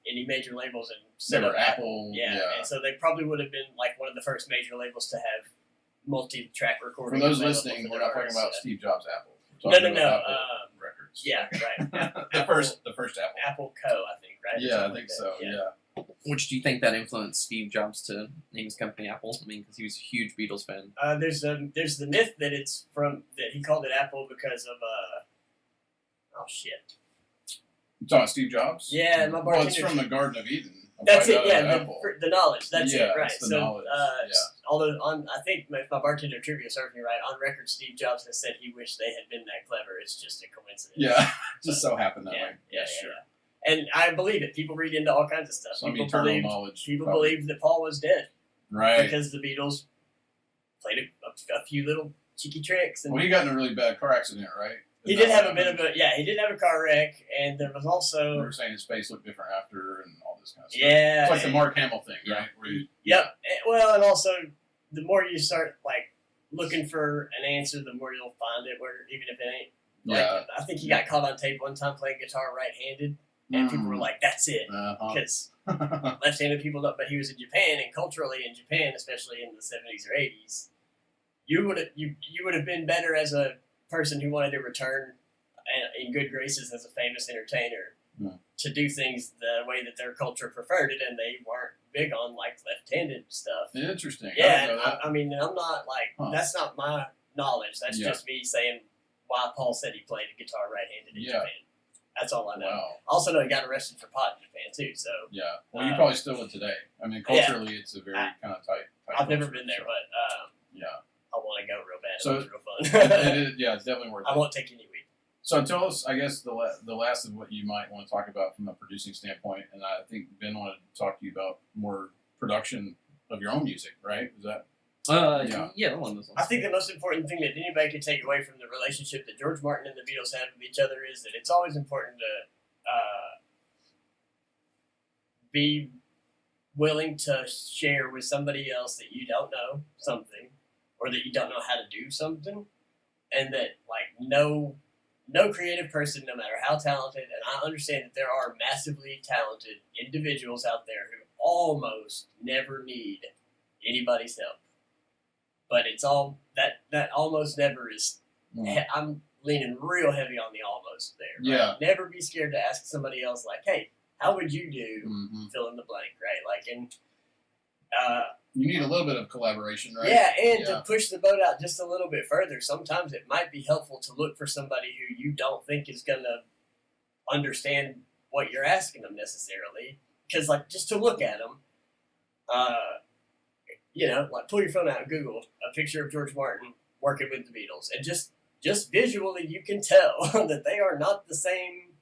any major labels and They set were up Apple. Yeah, and so they probably would have been like one of the first major labels to have multi-track For recording. those available listening, for we're their not talking artists. about Steve Jobs' Apple. No, We're talking no, about no. Apple Records. Yeah, right. the first Apple. Apple Co. I think, right? Or Yeah, I something think like so. that. Yeah. Which do you think that influenced Steve Jobs to name his company Apple? I mean, because he was a huge Beatles fan. There's the myth that it's from that he called it Apple because of oh shit. You talking Steve Jobs? Yeah, my Well, it's bartender- from the Garden of Eden. That's Right it. out Yeah, of Apple. the knowledge. That's Yeah, it. Right. it's the So, knowledge, yeah. although I think if my bartender trivia serves me right, on record, Steve Jobs has said he wished they had been that clever. It's just a coincidence. Yeah, just so happened that Yeah, way. yeah, sure. yeah. And I believe it. People read into all kinds of stuff. Some People eternal believed knowledge. people probably. believed that Paul was dead Right. because the Beatles played a few little cheeky tricks. And Well, he got in a really bad car accident, right? he did have a bit of a he did have a car wreck, and there was They also were saying his face looked different after, and all this kind of stuff. yeah, It's like the and- Mark Hamill thing, Yeah. right? Where you, Yep. Well, and also the more you start like looking for an answer, the more you'll find it. Where even if it ain't, like, Yeah. I think he got caught on tape one time playing guitar right-handed, and people were like, "That's it," Uh-huh. because left-handed people don't. But he was in Japan, and culturally in Japan, especially in the 70s or 80s, you would have been better as a person who wanted to return in good graces as a famous entertainer Yeah. to do things the way that their culture preferred it, and they weren't big on like left-handed stuff. Interesting. I Yeah, didn't know that. I mean, I'm not like that's not my knowledge. That's Yeah. just me saying why Paul said he played a guitar right-handed in Yeah. Japan. That's all I know. Wow. I also know he got arrested for pot in Japan too. So Yeah. Well, you probably still would today. I mean, culturally, it's a very kind of tight. I've never culture, been there, so, but yeah. I want to go real bad. So- It was real it fun. is, yeah, it's definitely worth I it. won't take any weed. So tell us, I guess, the last of what you might want to talk about from a producing standpoint, and I think Ben wanted to talk to you about more production of your own music, right? Is that? Yeah, one of those ones. I think the most important thing that anybody can take away from the relationship that George Martin and the Beatles had with each other is that it's always important to be willing to share with somebody else that you don't know something, or that you don't know how to do something, and that like no creative person, no matter how talented, and I understand that there are massively talented individuals out there who almost never need anybody's help, but it's all that almost never is. I'm leaning real heavy on the almost there. Right? Yeah. Never be scared to ask somebody else, like, hey, how would you do Mm-hmm. fill in the blank, right? Like, and You need a little bit of collaboration, right? yeah, and Yeah. to push the boat out just a little bit further, sometimes it might be helpful to look for somebody who you don't think is going to understand what you're asking them necessarily. Because, like, just to look at them, like pull your phone out and Google a picture of George Martin working with the Beatles, and just visually you can tell that they are not the same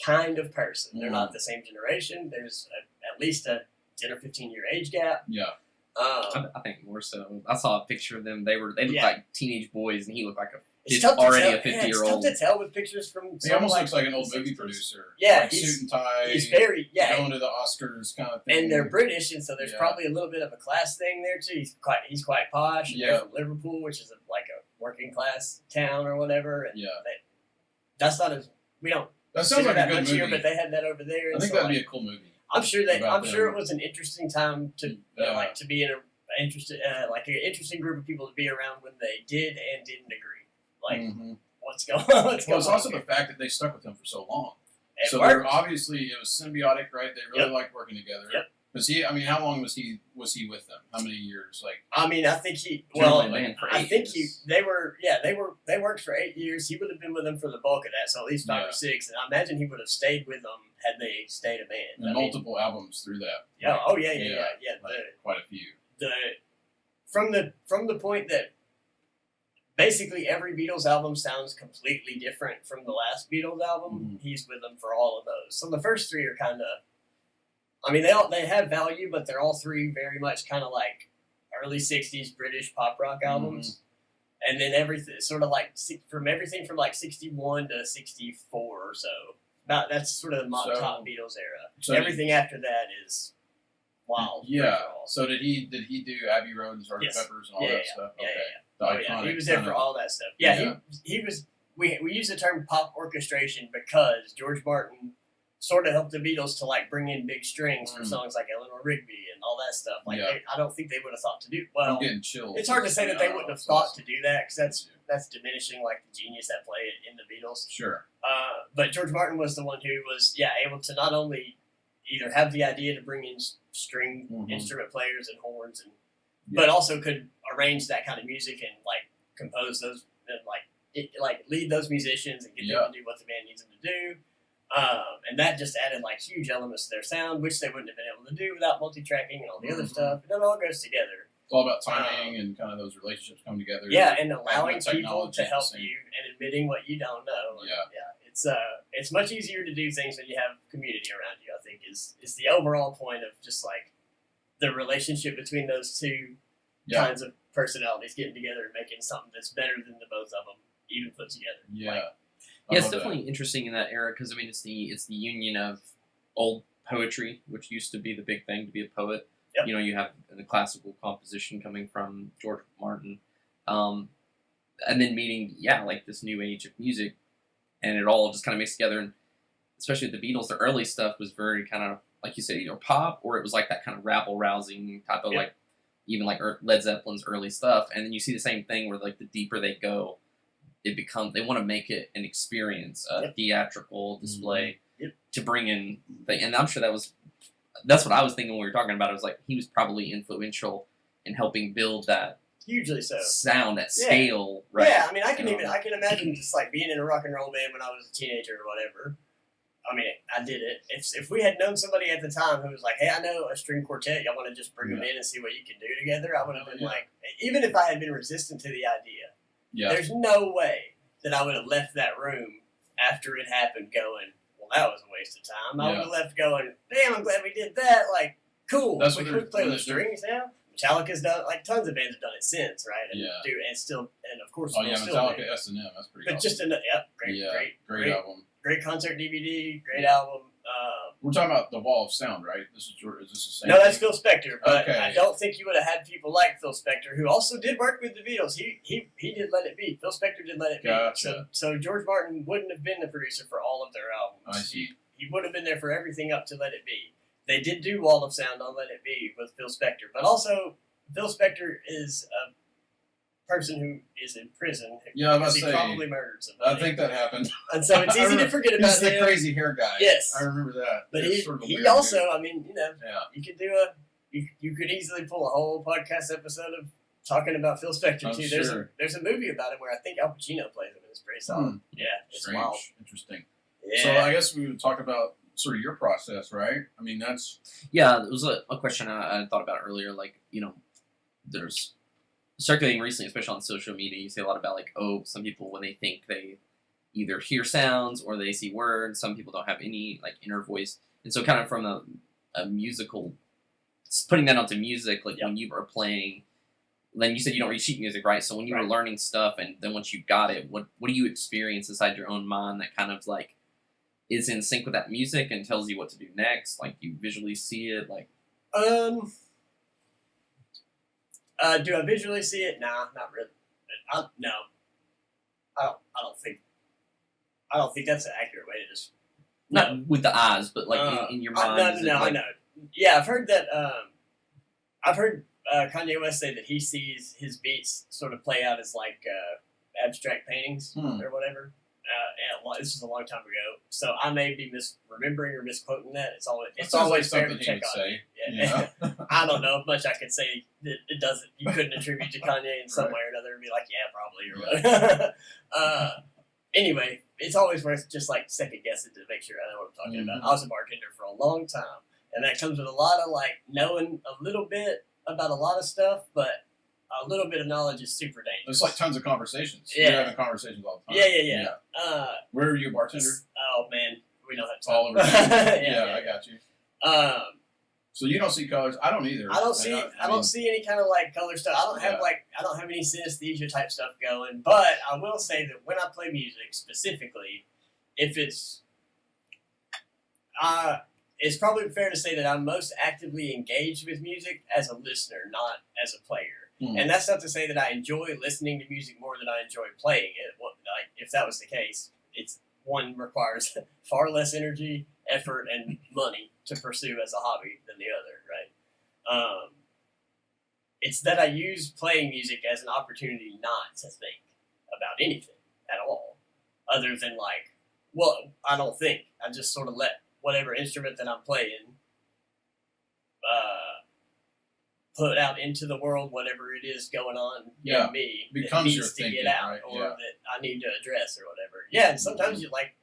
kind of person. They're not the same generation. There's at least a 10 or 15 year age gap. Yeah. I think more so. I saw a picture of them. They looked Yeah. like teenage boys, and he looked like It's he's tough to already tell. a 50-year-old. Yeah, it's tough to tell with pictures from. He some, almost looks like an old the movie 60s. producer. Yeah, like suit and tie. He's very going to the Oscars kind of thing. and they're British, and so there's Yeah. probably a little bit of a class thing there too. He's quite posh. And Yeah. They're from Liverpool, which is like a working class town or whatever. And Yeah. that's not as we don't. That sounds like that a good much movie. here, but they had that over there. I And think so, that'd like, be a cool movie. I'm sure about it them. was an interesting time to Yeah. to be in an interesting group of people to be around when they did and didn't agree. Like Mhm. what's going on? What's Well, going it's on also here? the fact that they stuck with him for so long. It So worked. they're obviously it was symbiotic, right? They really Yep. liked working together. Yep. Was he? I mean, how long was he with them? How many years? Like, I mean, I think he. Generally Well, banned for I 8 think years. they worked for 8 years. He would have been with them for the bulk of that, so at least 5 Yeah. or 6. And I imagine he would have stayed with them had they stayed a band. and I mean, multiple albums through that. yeah. Like, Oh yeah. like quite a few. From the point that basically every Beatles album sounds completely different from the last Beatles album. Mhm. He's with them for all of those. So the first 3 are kind of I mean, they have value, but they're all three very much kind of like early '60s British pop rock albums, and then everything sort of like from everything from like '61 to '64 or so. That's sort of the top Beatles era. So everything after that is wild. Yeah. So did he do Abbey Road and Sgt. Pepper's and all that stuff? Yeah, Okay. Yeah. He was there for all that stuff. Yeah, he was. We use the term pop orchestration because George Martin sort of helped the Beatles to like bring in big strings for songs like Eleanor Rigby and all that stuff. Like I don't think they would have thought to do. Well, I'm getting chills. It's hard to say that they wouldn't have thought to do that because that's diminishing like the genius that play in the Beatles. Sure. But George Martin was the one who was able to not only either have the idea to bring in string instrument players and horns but also could arrange that kind of music and like compose those and like lead those musicians and get them to do what the band needs them to do. And that just added like huge elements to their sound, which they wouldn't have been able to do without multi-tracking and all the other stuff. And it all goes together. It's all about timing and kind of those relationships come together. Yeah, and allowing people to help you and admitting what you don't know. And, it's much easier to do things when you have community around you. I think is the overall point of just like the relationship between those two kinds of personalities getting together and making something that's better than the both of them even put together. Yeah. It's definitely interesting in that era because I mean it's the union of old poetry, which used to be the big thing to be a poet. Yep. You know, you have the classical composition coming from George Martin, and then meeting like this new age of music, and it all just kind of mixed together. And especially with the Beatles, the early stuff was very kind of like you said, either pop or it was like that kind of rabble rousing type of like even like Led Zeppelin's early stuff. And then you see the same thing where like the deeper they go, it becomes they want to make it an experience, a theatrical display to bring in. And I'm sure that's what I was thinking when we were talking about it. Was like he was probably influential in helping build that hugely so sound at scale. Right? Yeah, I mean, I can imagine just like being in a rock and roll band when I was a teenager or whatever. I mean, I did it. If we had known somebody at the time who was like, "Hey, I know a string quartet. Y'all want to just bring them in and see what you can do together?" I would have been like, even if I had been resistant to the idea, there's no way that I would have left that room after it happened going, well, that was a waste of time. I would have left going, damn, I'm glad we did that. Like, cool. That's we could play with strings now. Metallica's done like tons of bands have done it since, right? And and of course, Metallica S&M. That's pretty. But awesome. Great album. Great concert DVD. Great album. We're talking about the Wall of Sound, right? Is this the same? No, that's Phil Spector. But I don't think you would have had people like Phil Spector, who also did work with the Beatles. He did Let It Be. Phil Spector did Let It Be. Gotcha. So George Martin wouldn't have been the producer for all of their albums. I see. He would have been there for everything up to Let It Be. They did do Wall of Sound on Let It Be with Phil Spector, but also Phil Spector is a person who is in prison because he probably murdered somebody. I think that happened. And so it's easy to forget about He's the crazy hair guy. Yes. I remember that. But he also, I mean, you could do you could easily pull a whole podcast episode of talking about Phil Spector too. Sure. There's a movie about him where I think Al Pacino plays him and it's pretty solid. Yeah, it's strange. wild. Interesting. Yeah. So I guess we would talk about sort of your process, right? I mean, that's... Yeah, it was a question I thought about earlier. Like, there's circulating recently, especially on social media, you see a lot about like, some people when they think they either hear sounds or they see words, some people don't have any like inner voice. And so kind of from a musical, putting that onto music, like when you were playing, then you said you don't read sheet music, right? So when you were learning stuff and then once you got it, what do you experience inside your own mind that kind of like is in sync with that music and tells you what to do next? Like you visually see it, like... do I visually see it? Nah, not really. No, I don't think that's an accurate way to just. Not with the eyes, but like in your mind. No, I know. Yeah, I've heard that. I've heard Kanye West say that he sees his beats sort of play out as like abstract paintings or whatever. This was a long time ago, so I may be misremembering or misquoting that. It's always fair to check on it. Yeah. I don't know if much I could say that it doesn't. You couldn't attribute to Kanye in some way or another and be like, yeah, probably or whatever. Anyway, it's always worth just like second guessing to make sure I know what I'm talking about. I was a bartender for a long time, and that comes with a lot of like knowing a little bit about a lot of stuff, but a little bit of knowledge is super dangerous. It's like tons of conversations. Yeah. You're having conversations all the time. Yeah. Where are you a bartender? Oh man, we know how to talk. All over. I got you. So you don't see colors. I don't either. I don't see. I don't see any kind of like color stuff. I don't have Yeah. I don't have any synesthesia type stuff going. But I will say that when I play music specifically, if it's probably fair to say that I'm most actively engaged with music as a listener, not as a player. Hmm. And that's not to say that I enjoy listening to music more than I enjoy playing it. Well, like, if that was the case, it's one requires far less energy, effort, and money to pursue as a hobby than the other, right? It's that I use playing music as an opportunity not to think about anything at all, other than like, well, I don't think. I just sort of let whatever instrument that I'm playing put out into the world whatever it is going on in me that Becomes needs your to thinking, get out right? or Yeah. that I need to address or whatever. Yeah, and sometimes you like.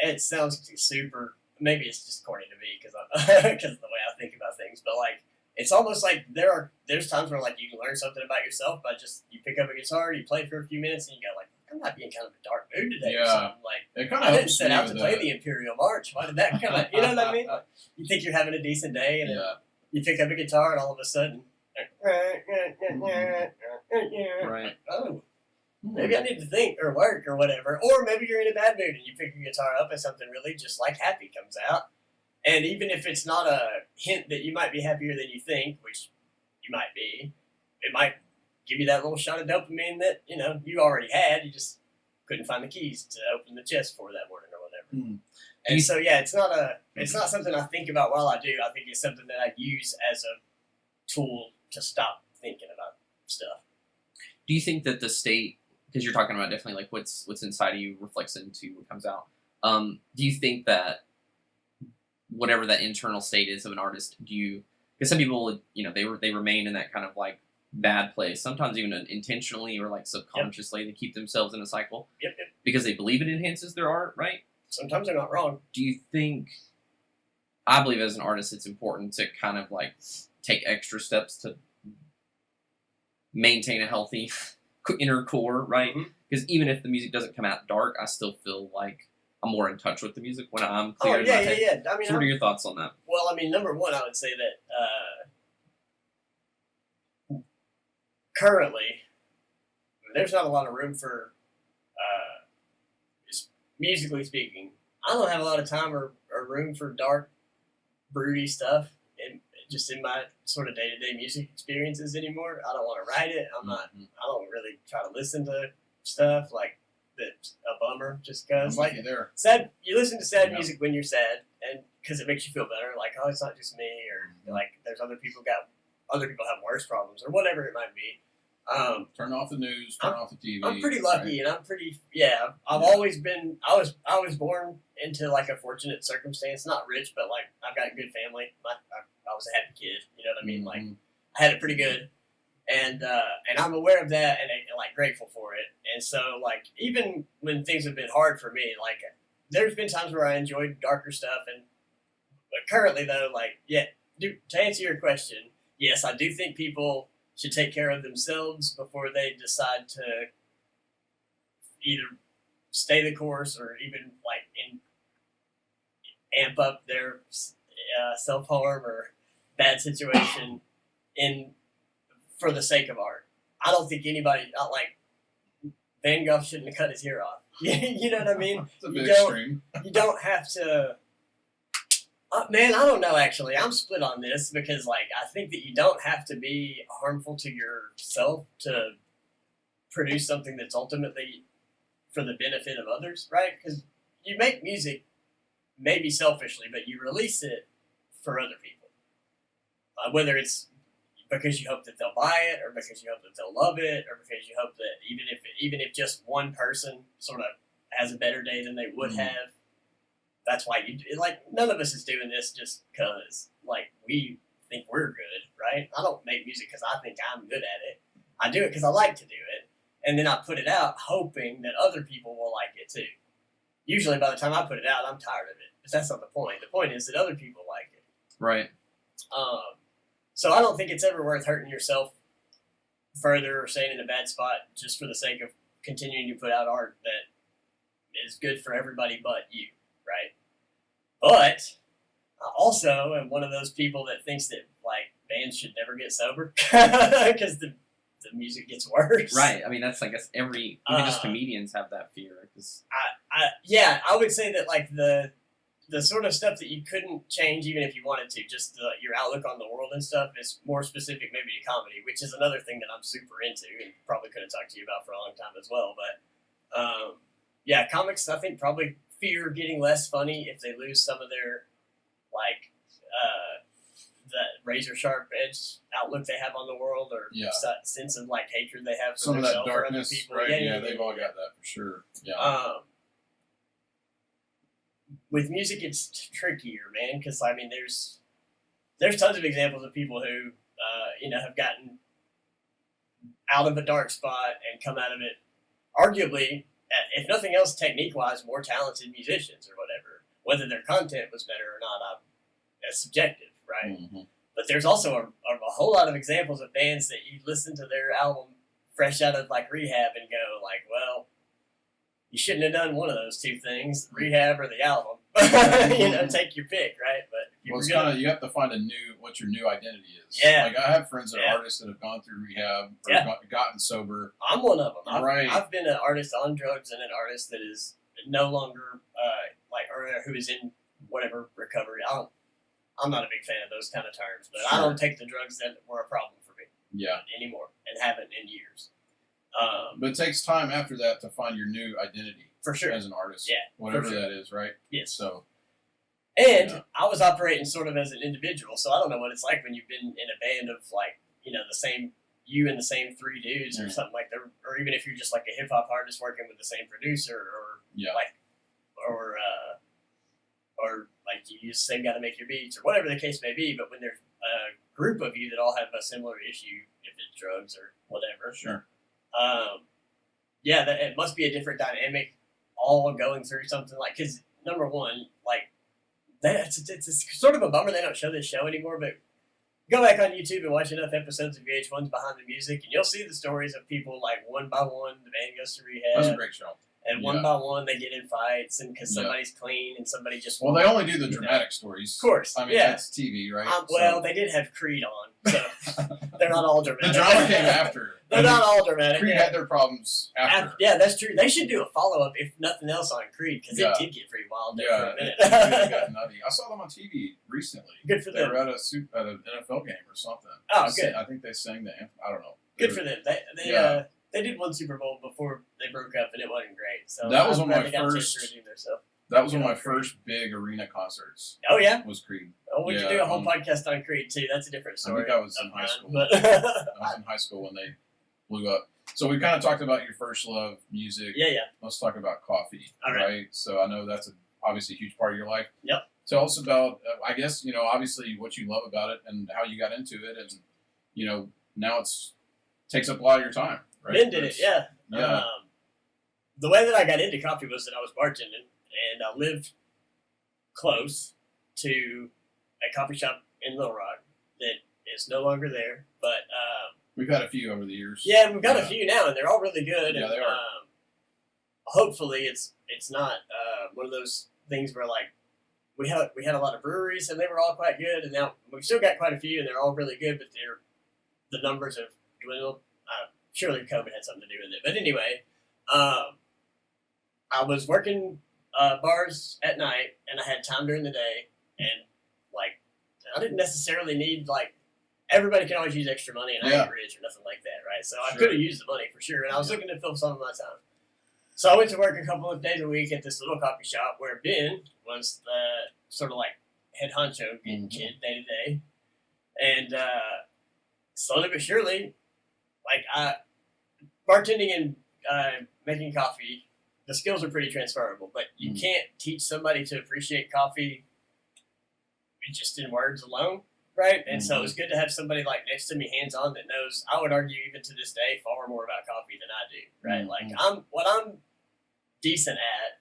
It sounds super. Maybe it's just corny to me because of the way I think about things. But like, it's almost like there's times where like you can learn something about yourself by just you pick up a guitar, you play for a few minutes, and you go like, I might be in kind of a dark mood today or Yeah. something. Like, It kind I of didn't set out to play the Imperial March. Why did that come out? You know what I mean? Like, you think you're having a decent day, and then Yeah. you pick up a guitar, and all of a sudden, Right. oh, maybe I need to think or work or whatever. Or maybe you're in a bad mood and you pick your guitar up and something really just like happy comes out. And even if it's not a hint that you might be happier than you think, which you might be, it might give you that little shot of dopamine that, you already had. You just couldn't find the keys to open the chest for that morning or whatever. Hmm. And so, yeah, it's not something I think about while I do. I think it's something that I use as a tool to stop thinking about stuff. Do you think that the state, because you're talking about definitely like what's inside of you reflects into what comes out, do you think that whatever that internal state is of an artist, because some people, they remain in that kind of like bad place, sometimes even intentionally or like subconsciously, they keep themselves in a cycle Yep. because they believe it enhances their art, right? Sometimes they're not wrong. Do you think, I believe as an artist it's important to kind of like take extra steps to maintain a healthy inner core, right? Because even if the music doesn't come out dark, I still feel like I'm more in touch with the music when I'm clear in my head. Yeah. I mean, So what are your thoughts on that? well, I mean, number one, I would say that currently there's not a lot of room for, musically speaking, I don't have a lot of time or room for dark, broody stuff in my sort of day-to-day music experiences anymore. I don't want to write it. I don't really try to listen to stuff like that's a bummer just because like sad. You listen to sad music when you're sad and because it makes you feel better. Like, oh, it's not just me, or like there's other people have worse problems or whatever it might be. Turn off the news. Turn off the TV. I'm pretty lucky, and I'm pretty. Yeah, I've always been. I was born into like a fortunate circumstance. Not rich, but like I've got a good family. I was a happy kid. You know what I mean? Like I had it pretty good, and I'm aware of that, and like grateful for it. And so like even when things have been hard for me, like there's been times where I enjoyed darker stuff, but currently though, like to answer your question, yes, I do think people should take care of themselves before they decide to either stay the course or even like amp up their self-harm or bad situation for the sake of art. I don't think anybody, not like Van Gogh shouldn't have cut his ear off. You know what I mean? It's a bit extreme. You don't have to. Man, I don't know, actually. I'm split on this because, like, I think that you don't have to be harmful to yourself to produce something that's ultimately for the benefit of others, right? Because you make music maybe selfishly, but you release it for other people. Whether it's because you hope that they'll buy it or because you hope that they'll love it or because you hope that even if just one person sort of has a better day than they would have, that's why like none of us is doing this just because like we think we're good, right? I don't make music because I think I'm good at it. I do it because I like to do it, and then I put it out hoping that other people will like it too. Usually, by the time I put it out, I'm tired of it. But that's not the point. The point is that other people like it. Right. So I don't think it's ever worth hurting yourself further or staying in a bad spot just for the sake of continuing to put out art that is good for everybody but you. Right. But also am one of those people that thinks that like bands should never get sober because the music gets worse. Right. I mean, that's, I guess, even just comedians have that fear. Cause I would say that like the sort of stuff that you couldn't change even if you wanted to, just your outlook on the world and stuff is more specific maybe to comedy, which is another thing that I'm super into and probably could have talked to you about for a long time as well. But yeah, comics I think probably fear getting less funny if they lose some of their like that razor sharp edge outlook they have on the world, or sense of like hatred they have for some of that themselves or other darkness, people. right? Yeah, they've all got that for sure. Yeah. With music, it's trickier, man, because I mean, there's tons of examples of people who have gotten out of a dark spot and come out of it, arguably, if nothing else, technique-wise, more talented musicians or whatever. Whether their content was better or not, that's subjective, right? Mm-hmm. But there's also a whole lot of examples of bands that you listen to their album fresh out of like rehab and go like, well, you shouldn't have done one of those two things, rehab or the album. Take your pick, right? But you have to find what your new identity is. Yeah. Like I have friends that are artists that have gone through rehab or gotten sober. I'm one of them. Right. I've been an artist on drugs and an artist that is no longer or who is in whatever recovery. I'm not a big fan of those kind of terms, but Sure. I don't take the drugs that were a problem for me. Yeah. Anymore, and haven't in years. But it takes time after that to find your new identity. For sure. As an artist. Yeah. Whatever that is, right? Yes. So. And I was operating sort of as an individual, so I don't know what it's like when you've been in a band of like, the same, you and the same three dudes or something like that, or even if you're just like a hip hop artist working with the same producer or like you use the same guy to make your beats or whatever the case may be. But when there's a group of you that all have a similar issue, if it's drugs or whatever, sure. It must be a different dynamic all going through something like, because number one, like, it's sort of a bummer they don't show this show anymore, but go back on YouTube and watch enough episodes of VH1's Behind the Music, and you'll see the stories of people like one by one, the band goes to rehab. That's a great show. And one by one, they get in fights, and because somebody's clean and somebody just. Well, they only do the dramatic stories. Of course. I mean, that's TV, right? They did have Creed on, so they're not all dramatic. The drama came after. They're not all dramatic. Creed had their problems after. Yeah, that's true. They should do a follow-up, if nothing else, on Creed, because it did get pretty wild there for a minute. It got nutty. I saw them on TV recently. Good for them. They were at an NFL game or something. Oh, good. I think they sang the anthem. I don't know. Good for them. They did one Super Bowl before they broke up, and it wasn't great. So that was one of my first. That was one of my Creed. First big arena concerts. Oh yeah, was Creed. Oh, we could do a whole podcast on Creed too. That's a different story. I think I was in high school. But I was in high school when they blew up. So we kind of talked about your first love, music. Yeah. Let's talk about coffee. All right. So I know that's obviously a huge part of your life. Yep. Tell us about, I guess, obviously what you love about it and how you got into it, and now takes up a lot of your time. Right? Ben did it, yeah. The way that I got into coffee was that I was bartending, and I lived close to a coffee shop in Little Rock that is no longer there. But we've had a few over the years. Yeah, we've got a few now, and they're all really good. Yeah, and, they are. Hopefully, it's not one of those things where like we had a lot of breweries, and they were all quite good, and now we've still got quite a few, and they're all really good, but the numbers have dwindled. Surely COVID had something to do with it. But anyway, I was working bars at night, and I had time during the day, and like I didn't necessarily need like everybody can always use extra money, and I ain't rich or nothing like that, right? So I could have used the money for sure, and I was looking to fill some of my time. So I went to work a couple of days a week at this little coffee shop where Ben was the sort of like head honcho kid day to day, and slowly but surely. Like bartending and making coffee, the skills are pretty transferable, but you can't teach somebody to appreciate coffee just in words alone, right? And so it's good to have somebody like next to me, hands-on, that knows. I would argue even to this day far more about coffee than I do, right? Like what I'm decent at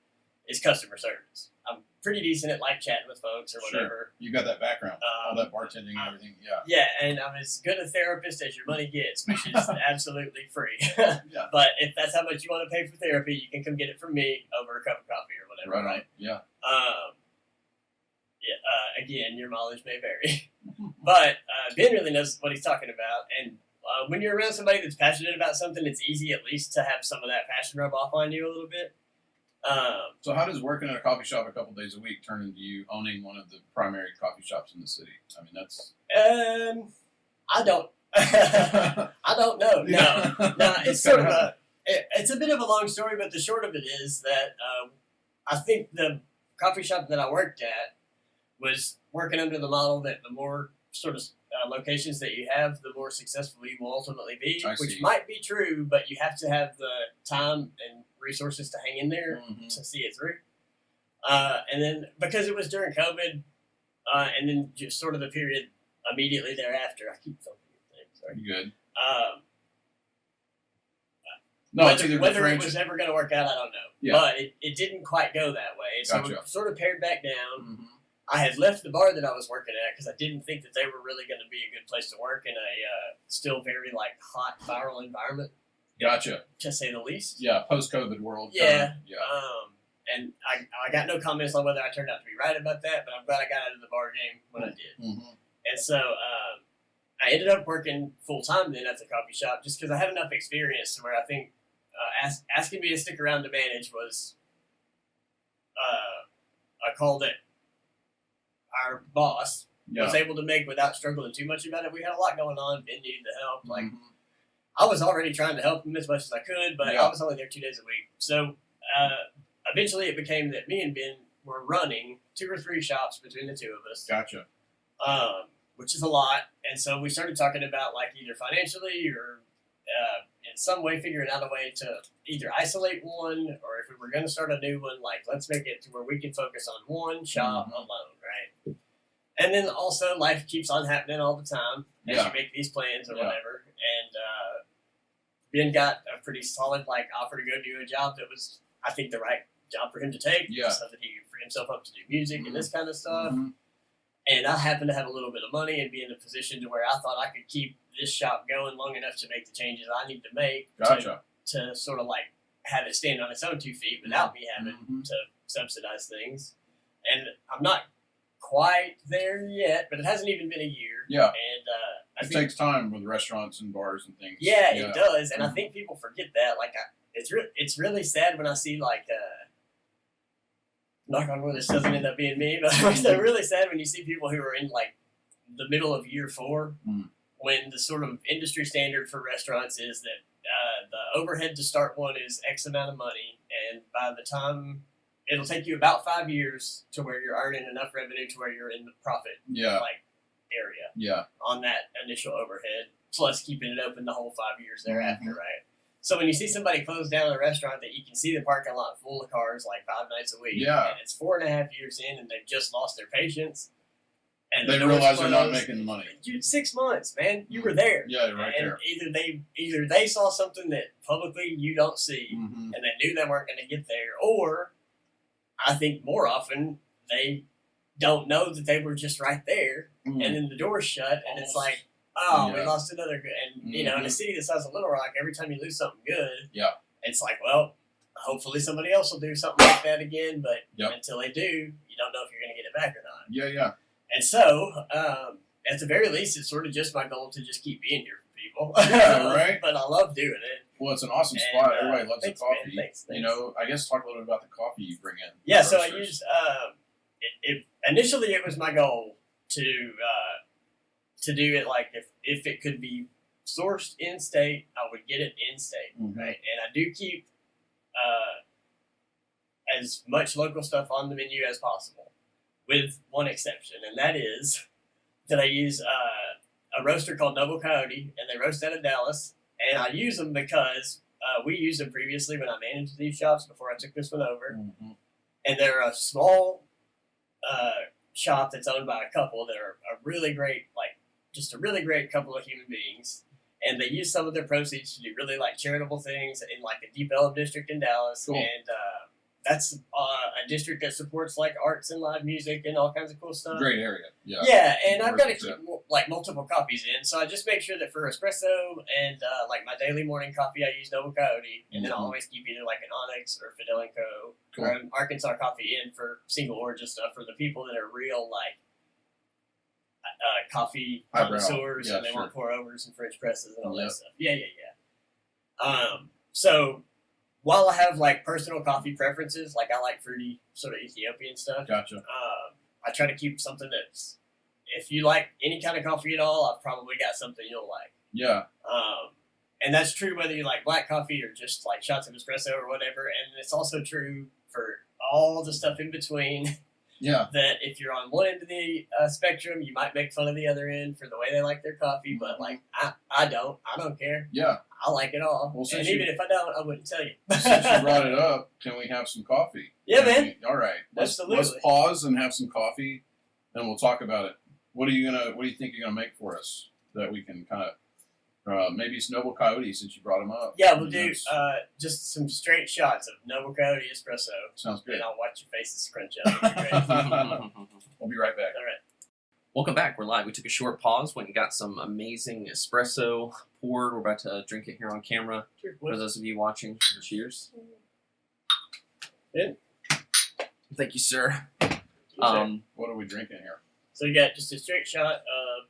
is customer service. I'm pretty decent at like chatting with folks or whatever. You got that background, all that bartending and everything. Yeah, and I'm as good a therapist as your money gets, which is absolutely free. Yeah. But if that's how much you want to pay for therapy, you can come get it from me over a cup of coffee or whatever, right? Yeah. again, your mileage may vary. But Ben really knows what he's talking about. And when you're around somebody that's passionate about something, it's easy at least to have some of that passion rub off on you a little bit. So how does working at a coffee shop a couple days a week turn into you owning one of the primary coffee shops in the city? I mean, that's... I don't. I don't know. No, it's sort of it's a bit of a long story, but the short of it is that I think the coffee shop that I worked at was working under the model that the more sort of locations that you have, the more successful you will ultimately be, which might be true, but you have to have the time and resources to hang in there to see it through. And then because it was during COVID, and then just sort of the period immediately thereafter, I keep thumping your thing. Sorry. You good? No, whether it was ever going to work out, I don't know. Yeah. But it didn't quite go that way. So we sort of pared back down. I had left the bar that I was working at because I didn't think that they were really going to be a good place to work in a still very hot viral environment. Gotcha. To say the least. Yeah, post-COVID world. Yeah. And I got no comments on whether I turned out to be right about that, but I'm glad I got out of the bar game when I did. And so I ended up working full-time then at the coffee shop just because I had enough experience to where I think asking me to stick around to manage was a call that our boss was able to make without struggling too much about it. We had a lot going on. Ben needed the help. Like I was already trying to help him as much as I could, but I was only there 2 days a week. So eventually it became that me and Ben were running 2 or 3 shops between the two of us. Gotcha. Which is a lot. And so we started talking about like either financially or in some way figuring out a way to either isolate one or if we were going to start a new one, like let's make it to where we can focus on one shop alone, right? And then also life keeps on happening all the time as you make these plans or whatever. And Ben got a pretty solid offer to go do a job that was, I think, the right job for him to take so that he could free himself up to do music and this kind of stuff. And I happened to have a little bit of money and be in a position to where I thought I could keep this shop going long enough to make the changes I need to make to sort of have it stand on its own 2 feet without me having to subsidize things. And I'm not quite there yet, but it hasn't even been a year. Yeah. And it takes time with restaurants and bars and things. Yeah, it does. And I think people forget that. It's really sad when I see knock on wood, this doesn't end up being me, but it's really sad when you see people who are in the middle of year 4 when the sort of industry standard for restaurants is that the overhead to start one is X amount of money, and by the time it'll take you about 5 years to where you're earning enough revenue to where you're in the profit area on that initial overhead, plus keeping it open the whole 5 years thereafter, right? So when you see somebody close down a restaurant that you can see the parking lot full of cars 5 nights a week, and it's 4.5 years in and they've just lost their patience, and they realize they're not making the money. 6 months, man, you were there. Yeah, right and there. Either they saw something that publicly you don't see, and they knew they weren't going to get there, or I think more often they don't know that they were just right there, and then the door's shut, and it's like, oh, we lost another good. And, in a city the size of Little Rock, every time you lose something good, it's like, well, hopefully somebody else will do something like that again. But until they do, you don't know if you're going to get it back or not. Yeah. And so, at the very least, it's sort of just my goal to just keep being here for people. Yeah, right. But I love doing it. Well, it's an awesome spot. Everybody loves the coffee. Man, thanks. I guess talk a little bit about the coffee you bring in. Yeah, so I use, initially it was my goal to do it if it could be sourced in state, I would get it in state, right? And I do keep as much local stuff on the menu as possible, with one exception, and that is that I use a roaster called Noble Coyote, and they roast out of Dallas, and I use them because we used them previously when I managed these shops before I took this one over, and they're a small shop that's owned by a couple that are a really great, just a really great couple of human beings, and they use some of their proceeds to do really charitable things in the Deep Ellum district in Dallas, and that's a district that supports like arts and live music and all kinds of cool stuff. Great area. Yeah. Yeah, and I've got to Worth it. keep like multiple coffees in, so I just make sure that for espresso and like my daily morning coffee, I use Noble Coyote, and then I Mhm. always keep either like an Onyx or Fidel & Co. Cool. or an Arkansas coffee in for single origin stuff for the people that are real like coffee Highbrow. connoisseurs Yeah, and they sure. want pour overs and French presses and all Yep. that stuff. Yeah. So while I have like personal coffee preferences, like I like fruity sort of Ethiopian stuff. Gotcha. I try to keep something that's, if you like any kind of coffee at all, I've probably got something you'll like. Yeah. And that's true whether you like black coffee or just like shots of espresso or whatever. And it's also true for all the stuff in between. Yeah. That if you're on one end of the spectrum, you might make fun of the other end for the way they like their coffee. But like I don't care. Yeah. I like it all. Well, and since even if I don't, I wouldn't tell you. Since you brought it up, can we have some coffee? Yeah, man. All right. Let's Absolutely. pause and have some coffee, and we'll talk about it. What do you think you're gonna make for us that we can kind of maybe it's Noble Coyote since you brought them up. Yeah, we'll do That's- just some straight shots of Noble Coyote espresso. Sounds good. And I'll watch your faces scrunch up. It'll be great. We'll be right back. All right. Welcome back. We're live. We took a short pause, went and got some amazing espresso poured. We're about to drink it here on camera. Cheers, For boys. those of you watching, cheers. Good. Thank you, sir. What are we drinking here? So you got just a straight shot of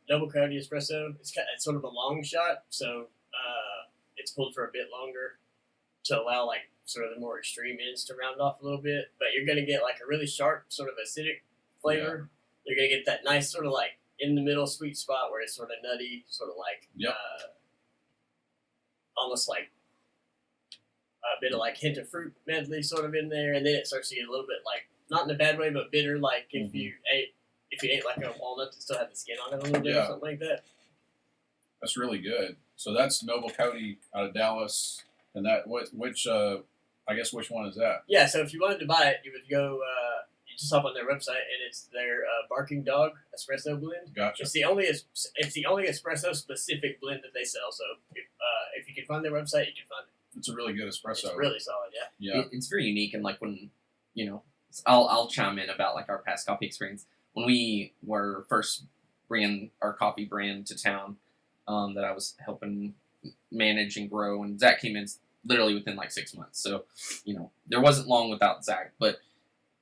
Noble Coyote espresso. It's sort of a long shot, so it's pulled for a bit longer to allow like sort of the more extreme ends to round off a little bit. But you're gonna get like a really sharp sort of acidic flavor. You're gonna get that nice sort of like in the middle sweet spot where it's sort of nutty, sort of like Yep. almost like a bit of like hint of fruit medley sort of in there, and then it starts to get a little bit like not in a bad way, but bitter. Like if you ate like a walnut that still had the skin on it a little bit or something like that. That's really good. So that's Noble Coyote out of Dallas, and that which which one is that? Yeah, so if you wanted to buy it, you would go. You just hop on their website, and it's their Barking Dog espresso blend. Gotcha. It's the only espresso specific blend that they sell. So if you can find their website, you can find it. It's a really good espresso. It's really solid. Yeah. Yeah. It's very unique, and like when I'll chime in about like our past coffee experience when we were first bringing our coffee brand to town, that I was helping manage and grow, and Zach came in literally within like 6 months. So there wasn't long without Zach, but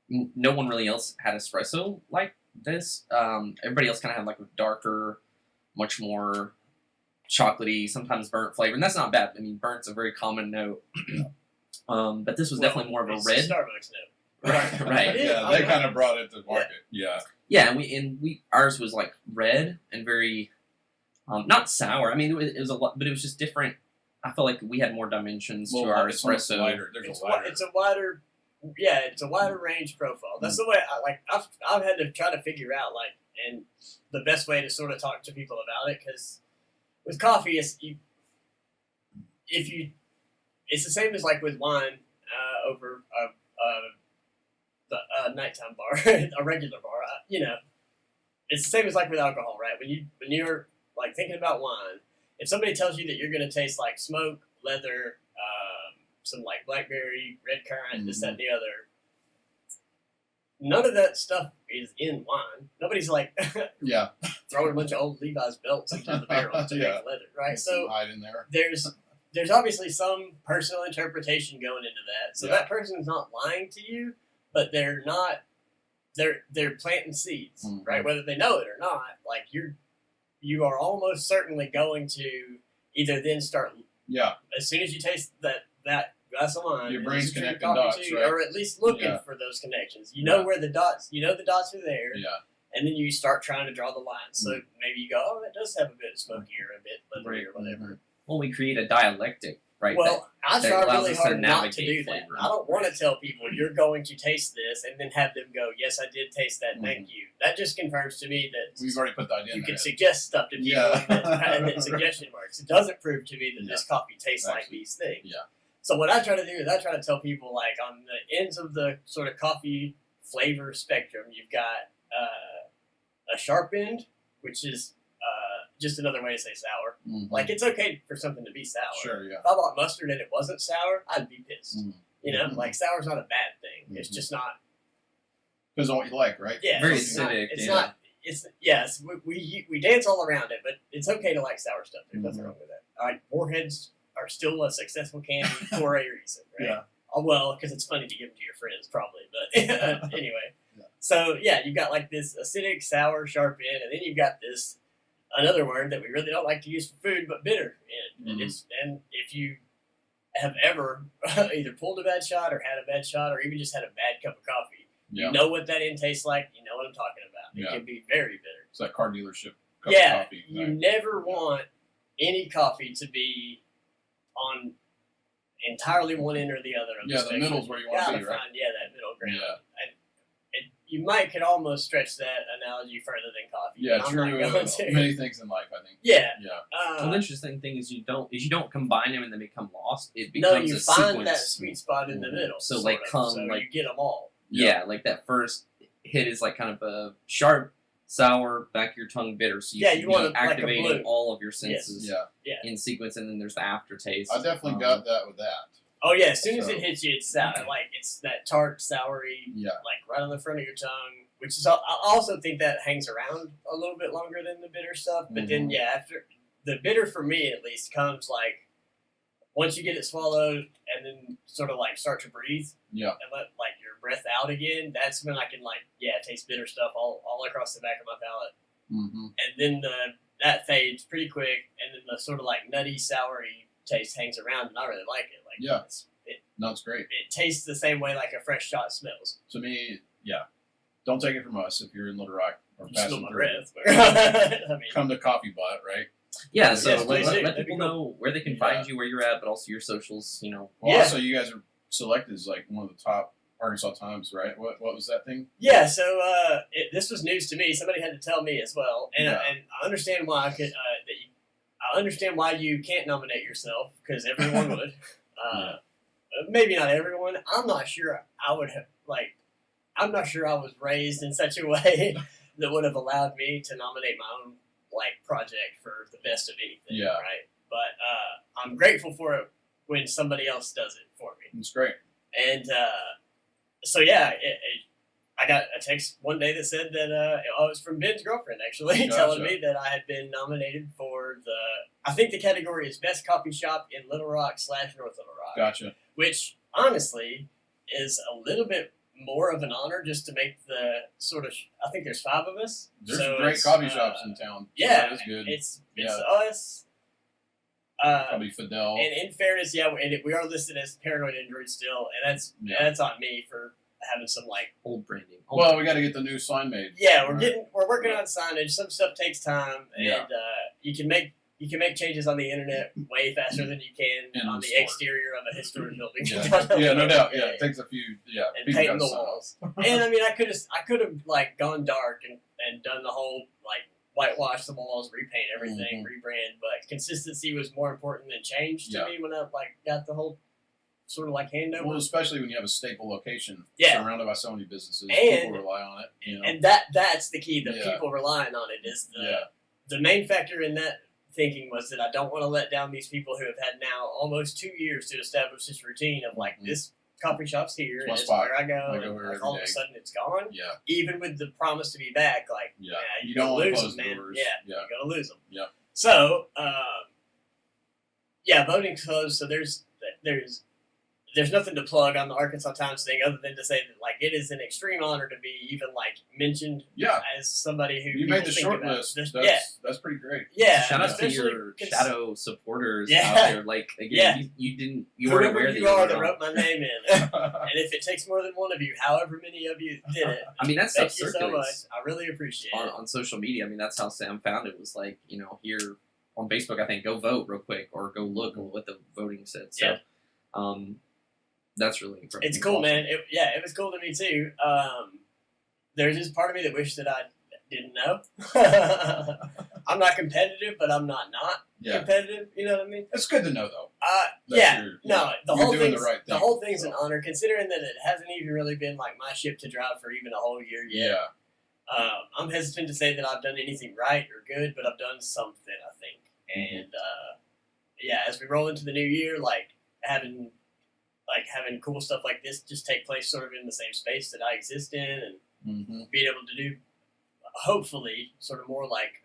no one really else had espresso like this. Everybody else kind of had like a darker, much more chocolatey, sometimes burnt flavor, and that's not bad. I mean, burnt's a very common note, but this was definitely more of a it's red. Starbucks note. Right. It is. Yeah, they kind of brought it to market. Yeah. Yeah, and we ours was like red and very, not sour. I mean, it was a lot, but it was just different. I felt like we had more dimensions to our it's almost espresso. lighter. There's a lighter. It's a wider. Yeah, it's a wider range profile. That's the way I like. I've had to try to figure out like and the best way to sort of talk to people about it, because with coffee, it's the same as like with wine over the nighttime bar, a regular bar. It's the same as like with alcohol, right? When you're like thinking about wine, if somebody tells you that you're going to taste like smoke, leather, some like blackberry, red currant, this, that, and the other, none of that stuff is in wine. Nobody's like Yeah. throwing a bunch of old Levi's belts into the barrel to Yeah. make leather, right? There's some So hide in there. there's obviously some personal interpretation going into that. So Yeah. that person's not lying to you, but they're planting seeds, Mhm. right? Whether they know it or not, like you are almost certainly going to either then start Yeah. as soon as you taste that glass of wine, Your and brain's this is true connecting coffee dots, too, right? or at least looking Yeah. for those connections. You know Yeah. where the dots are there, Yeah. and then you start trying to draw the lines. So Mm-hmm. maybe you go, oh, that does have a bit smoky or a bit leathery or whatever. Well, we create a dialectic, right? Well, I that try allows really us to hard not to navigate do that. flavor. I don't want to tell people you're going to taste this and then have them go, yes, I did taste that, thank you. That just confirms to me that We've already put that in you there. can suggest stuff to people Yeah. and then suggestion marks. It doesn't prove to me that this coffee tastes like Actually, these things. yeah. So what I try to do is I try to tell people like on the ends of the sort of coffee flavor spectrum, you've got a sharp end, which is just another way to say sour. Mhm. Like it's okay for something to be sour. Sure, yeah. If I bought mustard and it wasn't sour, I'd be pissed. Mhm. You know, Mhm. like sour's not a bad thing. It's just not. Depends on what you like, right? Yeah, Very it's not. acidic, It's yeah. not. It's yes. We dance all around it, but it's okay to like sour stuff. There's nothing wrong with that. All right, Warheads are still a successful candy for a reason, right? Yeah. Oh, well, because it's funny to give them to your friends, probably. But anyway, Yeah. So yeah, you've got like this acidic, sour, sharp end, and then you've got this another word that we really don't like to use for food, but bitter end. And if you have ever either pulled a bad shot or had a bad shot or even just had a bad cup of coffee, Yeah. you know what that end tastes like. You know what I'm talking about. It Yeah. can be very bitter. It's that car dealership cup of Yeah, coffee. you right? never want any coffee to be on entirely one end or the other of Yeah, the spectrum. middle's where you want to gotta be, right? find that middle ground. Yeah. You could almost stretch that analogy further than coffee. Yeah, but I'm true. not going to. Many things in life, I think. Yeah. Yeah. Well, the interesting thing is you don't combine them and they become lost. It No, becomes you a find sequence. that sweet spot in the middle. So, sort like, of, come, so like- you get them all. Yeah, like that first hit is like kind of a sharp, sour, back of your tongue bitter. So Yeah, should you be want it like a activating blue. all of your senses Yeah. in sequence, and then there's the aftertaste. I definitely got that with that. Oh yeah, as soon as So- it hits you, it's sour. Like it's that tart, soury, Yeah. like right on the front of your tongue. Which is, I also think that hangs around a little bit longer than the bitter stuff. But then, yeah, after the bitter for me at least comes like once you get it swallowed and then sort of like start to breathe Yeah. and let like your breath out again. That's when I can like taste bitter stuff all across the back of my palate. Mm-hmm. And then that fades pretty quick, and then the sort of like nutty, soury taste hangs around, and I really like it. Like Yeah. No, it's great. it tastes the same way like a fresh shot smells. To me, yeah. Don't take it from us if you're in Little Rock or You smell passing my through. breath. But I mean, Come to Coffee Butt, right? Yeah, so Yes, please do. let That'd be people cool. know where they can Yeah. find you, where you're at, but also your socials. Well, Yeah. also you guys are selected as like one of the top Arkansas Times, right? What was that thing? yeah, so this was news to me. Somebody had to tell me as well, and Yeah. and I understand why I understand why you can't nominate yourself because everyone would. Maybe not everyone. I'm not sure I would have I'm not sure I was raised in such a way that would have allowed me to nominate my own project for the best of anything. Yeah. Right. But I'm grateful for it when somebody else does it for me. It's great. And so yeah, I got a text one day that said that it was from Ben's girlfriend actually, telling Gotcha. me that I had been nominated for I think the category is Best Coffee Shop in Little Rock / North Little Rock, Gotcha. which honestly is a little bit more of an honor just to make the sort of. I think there's 5 of us. There's so great it's, coffee shops in town. So Yeah, that is good. it's Yeah. us. Probably Fidel. And in fairness, yeah, we are listed as Paranoid Android still, and that's on me for having some Old branding. Well, we got to get the new sign made. Yeah, Right. we're working on signage. Some stuff takes time, and Yeah. you can make changes on the internet way faster than you can In on the the store. exterior of a historic building. Yeah, no doubt. Yeah, it takes a few. Yeah, And people painting gotta the sign off. walls. And I mean, I could have gone dark and done the whole whitewash the walls, repaint everything, rebrand. But consistency was more important than change to Yeah. me when I got the whole sort of handover. Well, especially when you have a staple location Yeah. surrounded by so many businesses, And- people rely on it. You know? And that's the key. The Yeah. people relying on it is Yeah. the main factor in that thinking was that I don't want to let down these people who have had now almost 2 years to establish this routine of this coffee shop's here, It's and my it's spot. where I go, I go and here every all of day. a sudden it's gone. Yeah, Even with the promise to be back, yeah. you You don't gonna want to lose close them, man. doors. Yeah, Yeah. you're gonna lose them. Yeah. So, voting closed. So there's nothing to plug on the Arkansas Times thing other than to say that it is an extreme honor to be even mentioned Yeah. as somebody who You people made the think short about. list. Yeah, That's pretty great. yeah. Shout out to especially your cons- shadow supporters Yeah. out there. Again, Yeah. you weren't Whoever aware that you are were that wrong. wrote my name in, and if it takes more than one of you, however many of you did it, I mean, that stuff thank you so much. circulates I really appreciate it. on social media. I mean, that's how Sam found it. Was here on Facebook. I think go vote real quick or go look at what the voting said. So, that's really incredible. It's cool, man. It was cool to me too. There's just part of me that wished that I didn't know. I'm not competitive, but I'm not Yeah. competitive. You know what I mean? It's good to know, though. that Yeah. you're- No, the you're whole doing thing's the right the thing, whole thing's so. an honor, considering that it hasn't even really been my ship to drive for even a whole year yet. Yeah. I'm hesitant to say that I've done anything right or good, but I've done something, I think. Mm-hmm. And as we roll into the new year, having like having cool stuff like this just take place sort of in the same space that I exist in, and being able to do, hopefully, sort of more like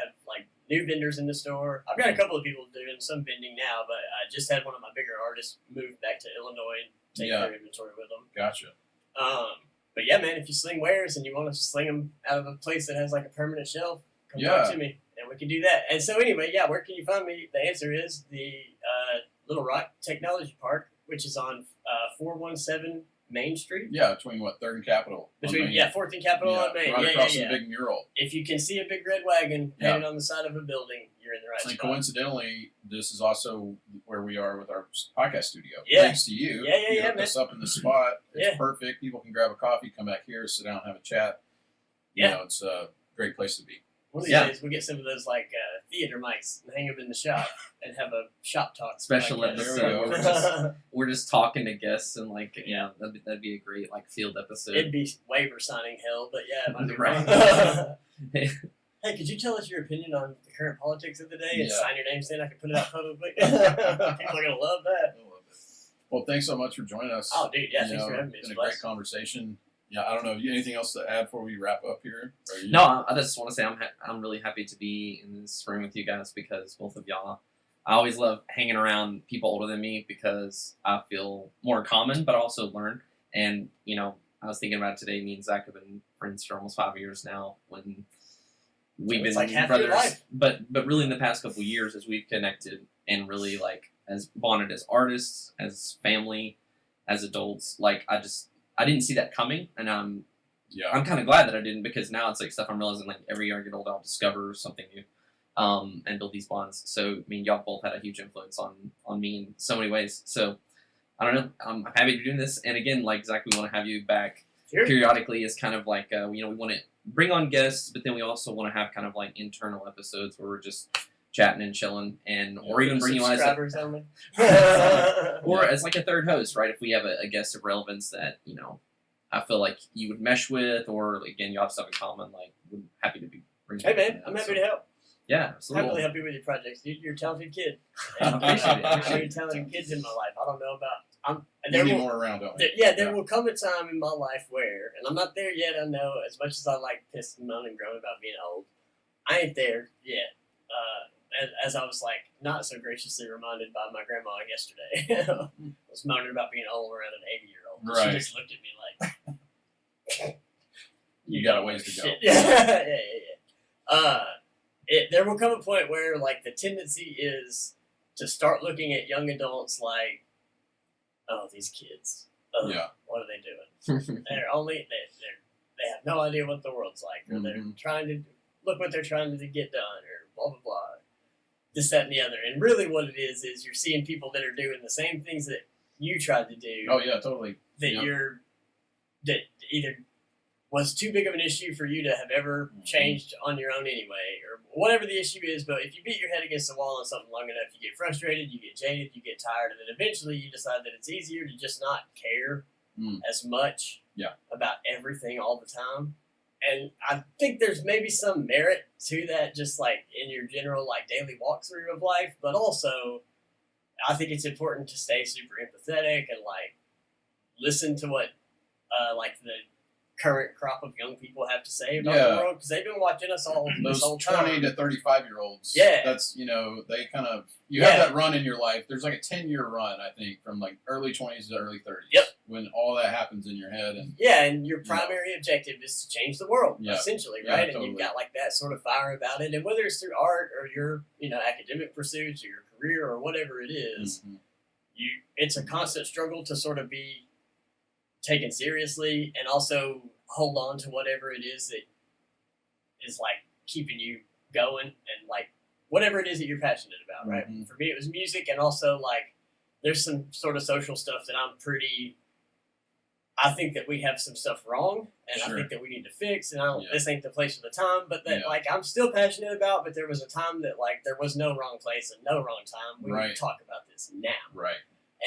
have like new vendors in the store. I've got a couple of people doing some vending now, but I just had one of my bigger artists move back to Illinois and take their inventory with them. Gotcha. But yeah, man, if you sling wares and you want to sling them out of a place that has like a permanent shelf, come talk to me and we can do that. And so anyway, yeah, where can you find me? The answer is the Little Rock Technology Park, which is on 417 Main Street. Yeah, between what, 3rd and Capitol? Between 4th and Capitol on Main. Right across the big mural. If you can see a big red wagon painted on the side of a building, you're in the right spot. And coincidentally, this is also where we are with our podcast studio. Yeah. Thanks to you. You hooked us up in the spot. It's perfect. People can grab a coffee, come back here, sit down, and have a chat. You know, it's a great place to be. One of these days, we'll get some of those like theater mics and hang them in the shop and have a shop talk. Special episode. We're just talking to guests and like, that'd be a great like field episode. It'd be waiver signing hell, but yeah, it might be right. Hey, could you tell us your opinion on the current politics of the day and sign your name saying I can put it out publicly? People are gonna love that. I love it. Well, thanks so much for joining us. Oh, dude, yeah, thanks for having me. It's been a great conversation. Yeah, I don't know. Anything else to add before we wrap up here? No, I just want to say I'm really happy to be in this room with you guys because both of y'all. I always love hanging around people older than me because I feel more common, but I also learn. And I was thinking about it today. Me and Zach have been friends for almost 5 years now. When we've been like half brothers, your life. but really in the past couple of years, as we've connected and really like as bonded as artists, as family, as adults, like I didn't see that coming, and I'm kind of glad that I didn't because now it's like stuff I'm realizing like every year I get older I'll discover something new, and build these bonds. So I mean y'all both had a huge influence on me in so many ways. So I don't know, I'm happy to be doing this, and again like Zach, we want to have you back periodically as kind of like we want to bring on guests, but then we also want to have kind of like internal episodes where we're just chatting and chilling, and or even bring you on as or as like a third host, right? If we have a guest of relevance that I feel like you would mesh with, or again you have stuff in common, like we're happy to be bringing. Hey man, I'm happy to help. Yeah, absolutely. Happily help you with your projects, dude. You're a talented kid. I appreciate it. I'm sure talented kids in my life. I don't know about. There will, more around, don't we? There will come a time in my life where, and I'm not there yet. I know, as much as I like pissing and moaning and groaning about being old, I ain't there yet. As I was like not so graciously reminded by my grandma yesterday, I was moaning about being old around an 80-year-old. Right. She just looked at me like, "You got a ways to go." Yeah. There will come a point where like the tendency is to start looking at young adults like, oh, these kids. What are they doing? They have no idea what the world's like, or they're trying to look what they're trying to get done, or blah blah blah. This, that, and the other. And really what it is you're seeing people that are doing the same things that you tried to do. Oh, yeah, totally. That either was too big of an issue for you to have ever changed on your own anyway, or whatever the issue is. But if you beat your head against the wall on something long enough, you get frustrated, you get jaded, you get tired, and then eventually you decide that it's easier to just not care as much about everything all the time. And I think there's maybe some merit to that, just like in your general like daily walkthrough of life. But also, I think it's important to stay super empathetic and like listen to what like the current crop of young people have to say about the world, because they've been watching us all those this whole time. 20 to 35-year-olds. That's they kind of have that run in your life. There's like a 10-year run, I think, from like early 20s to early 30s. When all that happens in your head, and and your primary objective is to change the world, essentially, right? And totally. you've got like that sort of fire about it, and whether it's through art or your academic pursuits or your career or whatever it is, it's a constant struggle to sort of be taken seriously and also hold on to whatever it is that is like keeping you going, and like whatever it is that you're passionate about, right? For me, it was music, and also like there's some sort of social stuff that I think that we have some stuff wrong, and I think that we need to fix, and this ain't the place or the time, but that like I'm still passionate about, but there was a time that like there was no wrong place and no wrong time. We need to talk about this now. Right.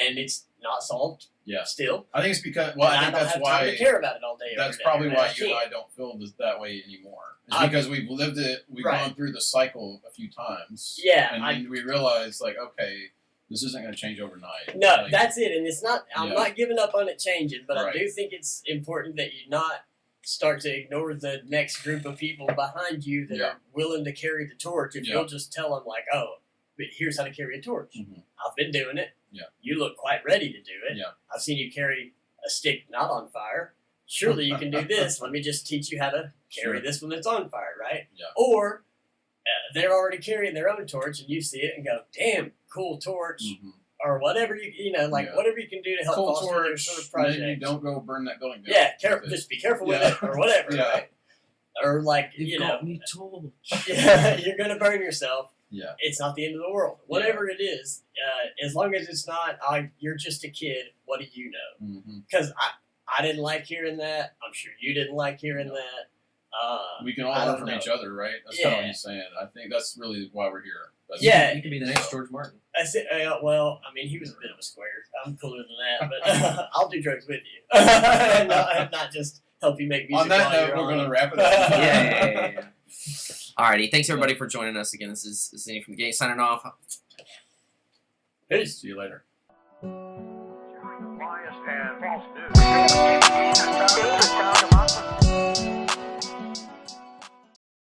And it's not solved. Still. I think it's because I think that's why time to care about it all day. That's probably why you and I don't feel that way anymore. It's because we've lived it. We've gone through the cycle a few times. Yeah. And we realize like, okay, This isn't going to change overnight. No, Like, that's it, and it's not. I'm Yeah. not giving up on it changing, but Right. I do think it's important that you not start to ignore the next group of people behind you that Yeah. are willing to carry the torch. If Yeah. you'll just tell them like, "Oh, but here's how to carry a torch. Mhm. I've been doing it. Yeah. You look quite ready to do it. Yeah. I've seen you carry a stick not on fire. Surely you can do this. Let me just teach you how to carry Sure. this one that's on fire, right?" Yeah. Or they're already carrying their own torch, and you see it and go, "Damn, cool torch." Mhm. Or whatever you know, like Yeah. whatever you can do to help Cool foster their torch. sort of project. Maybe don't go burn that building down. Yeah, with it. just be careful with Yeah. it, or whatever, Yeah. right? Or like You've got me told. yeah, you're gonna burn yourself. Yeah. It's not the end of the world. Whatever it is, as long as it's not, you're just a kid. What do you know? Mm-hmm. Because I didn't like hearing that. I'm sure you didn't like hearing No. that. We can all I learn don't from know. each other, right? That's kind of what Yeah. he's saying. I think that's really why we're here. That's Yeah. You could be the next George Martin. I said, well, I mean, he was a bit of a square. I'm cooler than that, but I'll do drugs with you, and not just help you make music. On that while note, you're we're on. going to wrap it up. Yeah. Alrighty, thanks everybody for joining us again. This is Zinni from the Gate signing off. Peace. See you later. Biased and false news.